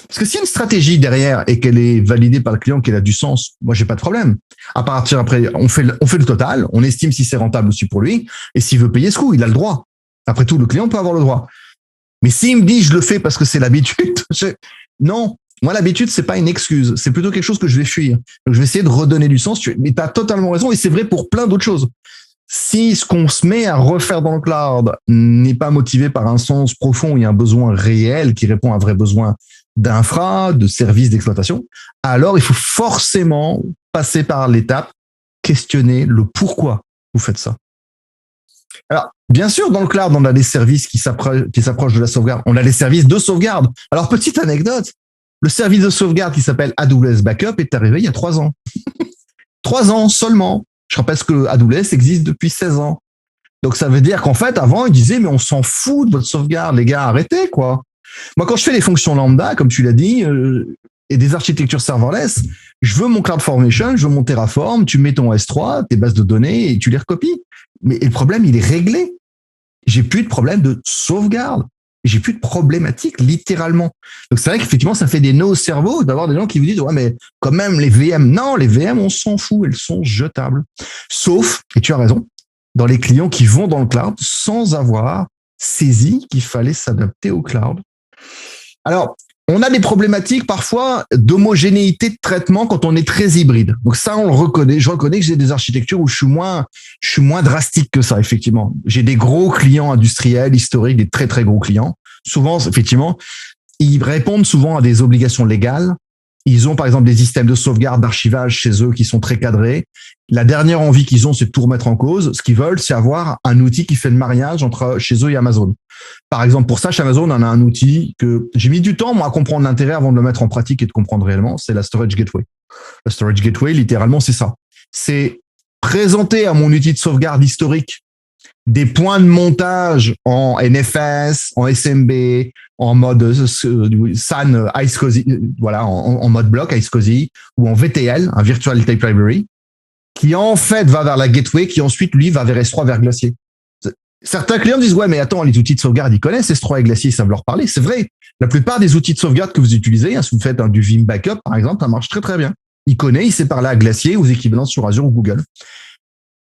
Parce que s'il y a une stratégie derrière et qu'elle est validée par le client, qu'elle a du sens, moi j'ai pas de problème. À partir après, on fait le total, on estime si c'est rentable aussi pour lui, et s'il veut payer ce coup, il a le droit. Après tout, le client peut avoir le droit. Mais s'il me dit je le fais parce que c'est l'habitude, non. Moi, l'habitude, c'est pas une excuse. C'est plutôt quelque chose que je vais fuir. Donc, je vais essayer de redonner du sens. Mais tu as totalement raison. Et c'est vrai pour plein d'autres choses. Si ce qu'on se met à refaire dans le cloud n'est pas motivé par un sens profond, il y a un besoin réel qui répond à un vrai besoin d'infra, de services d'exploitation, alors il faut forcément passer par l'étape, questionner le pourquoi vous faites ça. Alors, bien sûr, dans le cloud, on a des services qui s'approchent de la sauvegarde. On a les services de sauvegarde. Alors, petite anecdote, le service de sauvegarde qui s'appelle AWS Backup est arrivé il y a 3 ans. 3 ans seulement. Je rappelle que AWS existe depuis 16 ans. Donc, ça veut dire qu'en fait, avant, ils disaient, mais on s'en fout de votre sauvegarde, les gars, arrêtez, quoi. Moi, quand je fais les fonctions lambda, comme tu l'as dit, et des architectures serverless, je veux mon CloudFormation, je veux mon Terraform, tu mets ton S3, tes bases de données, et tu les recopies. Mais le problème, il est réglé. J'ai plus de problème de sauvegarde. et j'ai plus de problématique, littéralement. Donc c'est vrai qu'effectivement, ça fait des nœuds au cerveau d'avoir des gens qui vous disent, ouais, mais quand même, les VM, non, les VM, on s'en fout, elles sont jetables. Sauf, et tu as raison, dans les clients qui vont dans le cloud sans avoir saisi qu'il fallait s'adapter au cloud. Alors, on a des problématiques parfois d'homogénéité de traitement quand on est très hybride. Donc ça, on le reconnaît. Je reconnais que j'ai des architectures où je suis moins drastique que ça, effectivement. J'ai des gros clients industriels, historiques, des très, très gros clients. Souvent, effectivement, ils répondent souvent à des obligations légales. Ils ont, par exemple, des systèmes de sauvegarde, d'archivage chez eux qui sont très cadrés. La dernière envie qu'ils ont, c'est de tout remettre en cause. Ce qu'ils veulent, c'est avoir un outil qui fait le mariage entre chez eux et Amazon. Par exemple, pour ça, chez Amazon, on a un outil que j'ai mis du temps, moi, à comprendre l'intérêt avant de le mettre en pratique et de comprendre réellement. C'est la Storage Gateway. La Storage Gateway, littéralement, c'est ça. C'est présenter à mon outil de sauvegarde historique des points de montage en NFS, en SMB, en mode SAN iSCSI, voilà, en mode bloc iSCSI, ou en VTL, un Virtual Tape Library, qui en fait va vers la gateway, qui ensuite, lui, va vers S3, vers Glacier. Certains clients disent, ouais, mais attends, les outils de sauvegarde, ils connaissent S3 et Glacier, ils savent leur parler. C'est vrai. La plupart des outils de sauvegarde que vous utilisez, si vous faites du Vim Backup, par exemple, ça marche très, très bien. Il connaît, il sait parler à Glacier, aux équivalences sur Azure ou Google.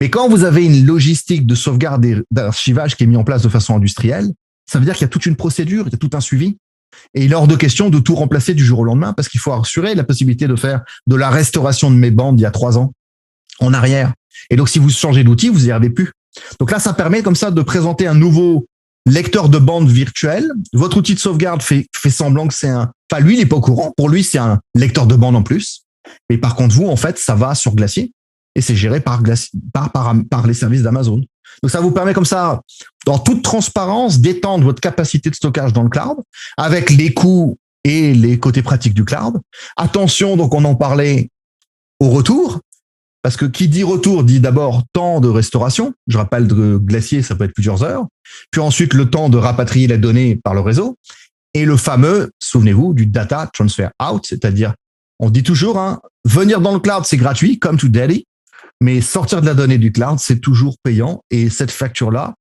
Mais quand vous avez une logistique de sauvegarde et d'archivage qui est mise en place de façon industrielle, ça veut dire qu'il y a toute une procédure, il y a tout un suivi. Et il est hors de question de tout remplacer du jour au lendemain parce qu'il faut assurer la possibilité de faire de la restauration de mes bandes il y a 3 ans en arrière. Et donc, si vous changez d'outil, vous n'y arrivez plus. Donc là, ça permet comme ça de présenter un nouveau lecteur de bande virtuel. Votre outil de sauvegarde fait semblant que c'est enfin, lui, il n'est pas au courant. Pour lui, c'est un lecteur de bande en plus. Mais par contre, vous, en fait, ça va sur Glacier. Et c'est géré par les services d'Amazon. Donc, ça vous permet comme ça, dans toute transparence, d'étendre votre capacité de stockage dans le cloud avec les coûts et les côtés pratiques du cloud. Attention, donc on en parlait au retour, parce que qui dit retour dit d'abord temps de restauration. Je rappelle que Glacier, ça peut être plusieurs heures. Puis ensuite, le temps de rapatrier la donnée par le réseau. Et le fameux, souvenez-vous, du data transfer out, c'est-à-dire, on dit toujours, venir dans le cloud, c'est gratuit, come to Daddy. Mais sortir de la donnée du cloud, c'est toujours payant. Et cette facture-là,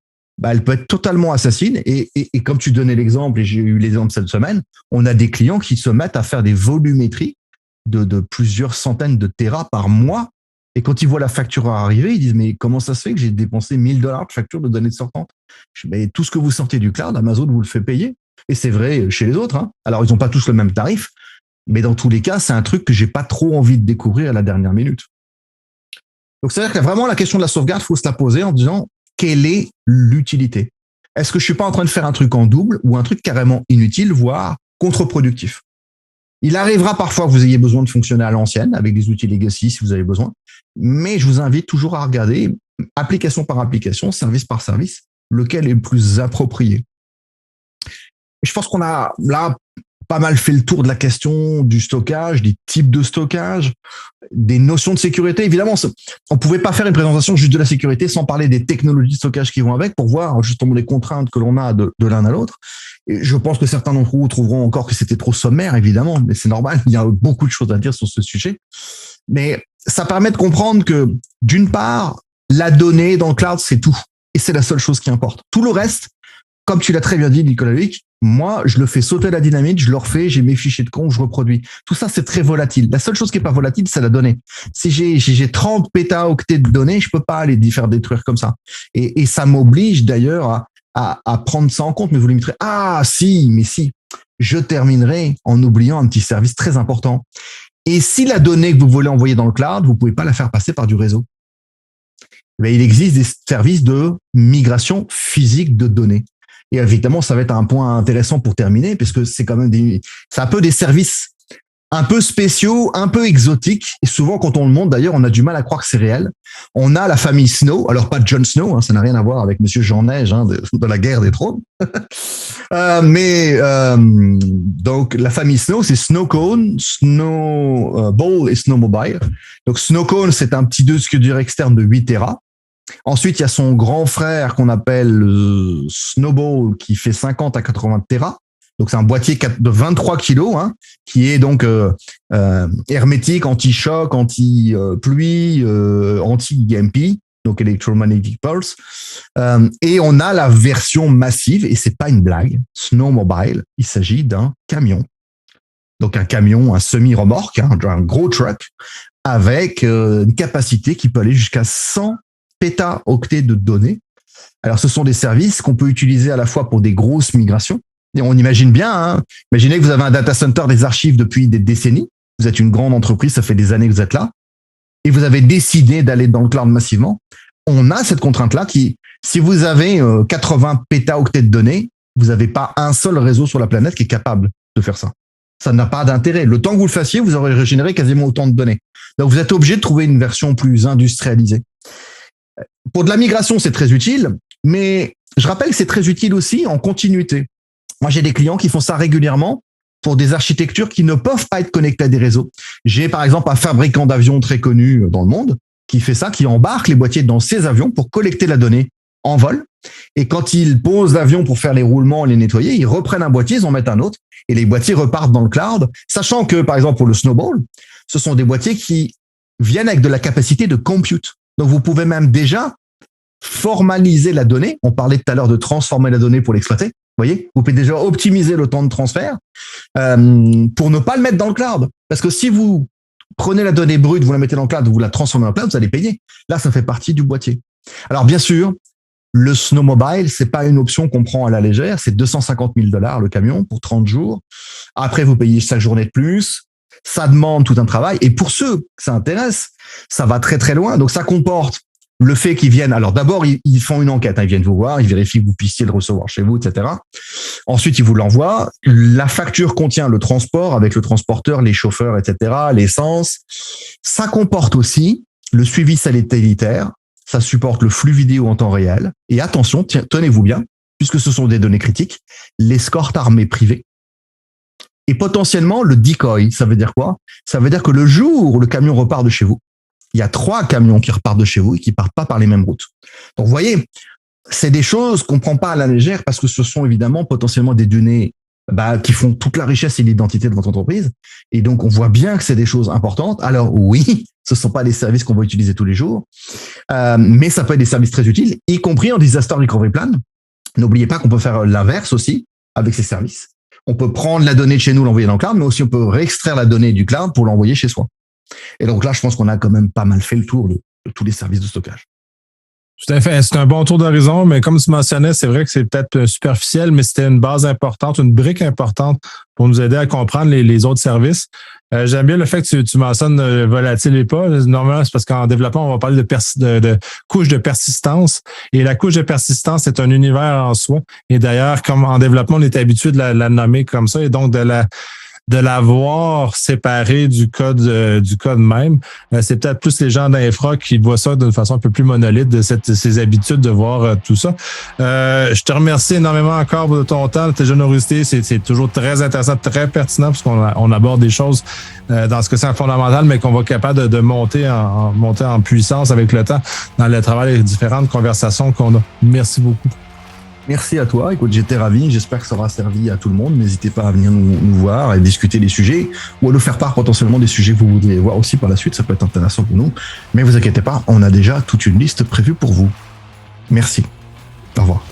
elle peut être totalement assassine. Et comme tu donnais l'exemple, et j'ai eu l'exemple cette semaine, on a des clients qui se mettent à faire des volumétries de plusieurs centaines de téras par mois. Et quand ils voient la facture arriver, ils disent, mais comment ça se fait que j'ai dépensé $1,000 de facture de données sortantes? Mais tout ce que vous sortez du cloud, Amazon vous le fait payer. Et c'est vrai chez les autres. Alors, ils n'ont pas tous le même tarif. Mais dans tous les cas, c'est un truc que j'ai pas trop envie de découvrir à la dernière minute. Donc, c'est-à-dire que vraiment, la question de la sauvegarde, il faut se la poser en disant, quelle est l'utilité? Est-ce que je suis pas en train de faire un truc en double ou un truc carrément inutile, voire contre-productif? Il arrivera parfois que vous ayez besoin de fonctionner à l'ancienne, avec des outils legacy si vous avez besoin, mais je vous invite toujours à regarder, application par application, service par service, lequel est le plus approprié. Je pense qu'on a là pas mal fait le tour de la question du stockage, des types de stockage, des notions de sécurité. Évidemment, on pouvait pas faire une présentation juste de la sécurité sans parler des technologies de stockage qui vont avec pour voir justement les contraintes que l'on a de l'un à l'autre. Et je pense que certains d'entre vous trouveront encore que c'était trop sommaire, évidemment, mais c'est normal. Il y a beaucoup de choses à dire sur ce sujet. Mais ça permet de comprendre que, d'une part, la donnée dans le cloud, c'est tout. Et c'est la seule chose qui importe. Tout le reste, comme tu l'as très bien dit, Nicolas Luc, moi, je le fais sauter la dynamite, je le refais, j'ai mes fichiers de compte, je reproduis. Tout ça, c'est très volatile. La seule chose qui est pas volatile, c'est la donnée. Si j'ai 30 pétaoctets de données, je peux pas aller faire détruire comme ça. Et ça m'oblige d'ailleurs à prendre ça en compte. Mais vous limiterez, si, je terminerai en oubliant un petit service très important. Et si la donnée que vous voulez envoyer dans le cloud, vous pouvez pas la faire passer par du réseau. Mais il existe des services de migration physique de données. Et évidemment, ça va être un point intéressant pour terminer, parce que c'est quand même c'est un peu des services un peu spéciaux, un peu exotiques. Et souvent, quand on le montre, d'ailleurs, on a du mal à croire que c'est réel. On a la famille Snow, alors pas Jon Snow, ça n'a rien à voir avec Monsieur Jean Neige de la guerre des trônes. Donc la famille Snow, c'est Snowcone, Snowball et Snowmobile. Donc Snowcone, c'est un petit disque dur externe de 8 Tera. Ensuite, il y a son grand frère qu'on appelle Snowball qui fait 50 à 80 Tera. Donc, c'est un boîtier de 23 kilos, qui est donc hermétique, anti-choc, anti-pluie, anti-EMP. donc Electromagnetic Pulse. Et on a la version massive, et c'est pas une blague, Snowmobile. Il s'agit d'un camion. Donc un camion, un semi-remorque, un gros truck, avec une capacité qui peut aller jusqu'à 100 pétaoctets de données. Alors ce sont des services qu'on peut utiliser à la fois pour des grosses migrations. Et on imagine bien, imaginez que vous avez un data center, des archives depuis des décennies. Vous êtes une grande entreprise, ça fait des années que vous êtes là. Et vous avez décidé d'aller dans le cloud massivement. On a cette contrainte-là qui, si vous avez 80 pétaoctets de données, vous n'avez pas un seul réseau sur la planète qui est capable de faire ça. Ça n'a pas d'intérêt. Le temps que vous le fassiez, vous aurez régénéré quasiment autant de données. Donc, vous êtes obligé de trouver une version plus industrialisée. Pour de la migration, c'est très utile, mais je rappelle que c'est très utile aussi en continuité. Moi, j'ai des clients qui font ça régulièrement pour des architectures qui ne peuvent pas être connectées à des réseaux. J'ai par exemple un fabricant d'avions très connu dans le monde qui fait ça, qui embarque les boîtiers dans ses avions pour collecter la donnée en vol. Et quand ils posent l'avion pour faire les roulements, les nettoyer, ils reprennent un boîtier, ils en mettent un autre, et les boîtiers repartent dans le cloud, sachant que, par exemple, pour le Snowball, ce sont des boîtiers qui viennent avec de la capacité de compute. Donc, vous pouvez même déjà formaliser la donnée. On parlait tout à l'heure de transformer la donnée pour l'exploiter. Vous voyez, vous pouvez déjà optimiser le temps de transfert pour ne pas le mettre dans le cloud. Parce que si vous prenez la donnée brute, vous la mettez dans le cloud, vous la transformez dans le cloud, vous allez payer. Là, ça fait partie du boîtier. Alors, bien sûr, le Snowmobile, c'est pas une option qu'on prend à la légère. C'est $250 000 le camion pour 30 jours. Après, vous payez chaque journée de plus. Ça demande tout un travail. Et pour ceux que ça intéresse, ça va très, très loin. Donc, ça comporte le fait qu'ils viennent. Alors, d'abord, ils font une enquête. Ils viennent vous voir. Ils vérifient que vous puissiez le recevoir chez vous, etc. Ensuite, ils vous l'envoient. La facture contient le transport avec le transporteur, les chauffeurs, etc., l'essence. Ça comporte aussi le suivi satellitaire. Ça supporte le flux vidéo en temps réel. Et attention, tenez-vous bien, puisque ce sont des données critiques, l'escorte armée privée. Et potentiellement, le decoy, ça veut dire quoi? Ça veut dire que le jour où le camion repart de chez vous, il y a 3 camions qui repartent de chez vous et qui partent pas par les mêmes routes. Donc, vous voyez, c'est des choses qu'on prend pas à la légère parce que ce sont évidemment potentiellement des données qui font toute la richesse et l'identité de votre entreprise. Et donc, on voit bien que c'est des choses importantes. Alors, oui, ce ne sont pas des services qu'on va utiliser tous les jours, mais ça peut être des services très utiles, y compris en disaster recovery plan. N'oubliez pas qu'on peut faire l'inverse aussi avec ces services. On peut prendre la donnée de chez nous, l'envoyer dans le cloud, mais aussi on peut réextraire la donnée du cloud pour l'envoyer chez soi. Et donc là, je pense qu'on a quand même pas mal fait le tour de tous les services de stockage. Tout à fait. C'est un bon tour d'horizon, mais comme tu mentionnais, c'est vrai que c'est peut-être superficiel, mais c'était une base importante, une brique importante pour nous aider à comprendre les autres services. J'aime bien le fait que tu mentionnes volatile et pas. Normalement, c'est parce qu'en développement, on va parler de couche de persistance. Et la couche de persistance est un univers en soi. Et d'ailleurs, comme en développement, on est habitué de la nommer comme ça et donc de l'avoir séparé du code même. C'est peut-être plus les gens d'infra qui voient ça d'une façon un peu plus monolithe de ces habitudes de voir tout ça. Je te remercie énormément encore de ton temps, de ta générosité. C'est toujours très intéressant, très pertinent parce qu'on aborde des choses dans ce que c'est fondamental, mais qu'on va être capable de monter en puissance avec le temps dans le travail et les différentes conversations qu'on a. Merci beaucoup. Merci à toi. Écoute, j'étais ravi. J'espère que ça aura servi à tout le monde. N'hésitez pas à venir nous voir et discuter des sujets ou à nous faire part potentiellement des sujets que vous voudriez voir aussi par la suite. Ça peut être intéressant pour nous. Mais vous inquiétez pas, on a déjà toute une liste prévue pour vous. Merci. Au revoir.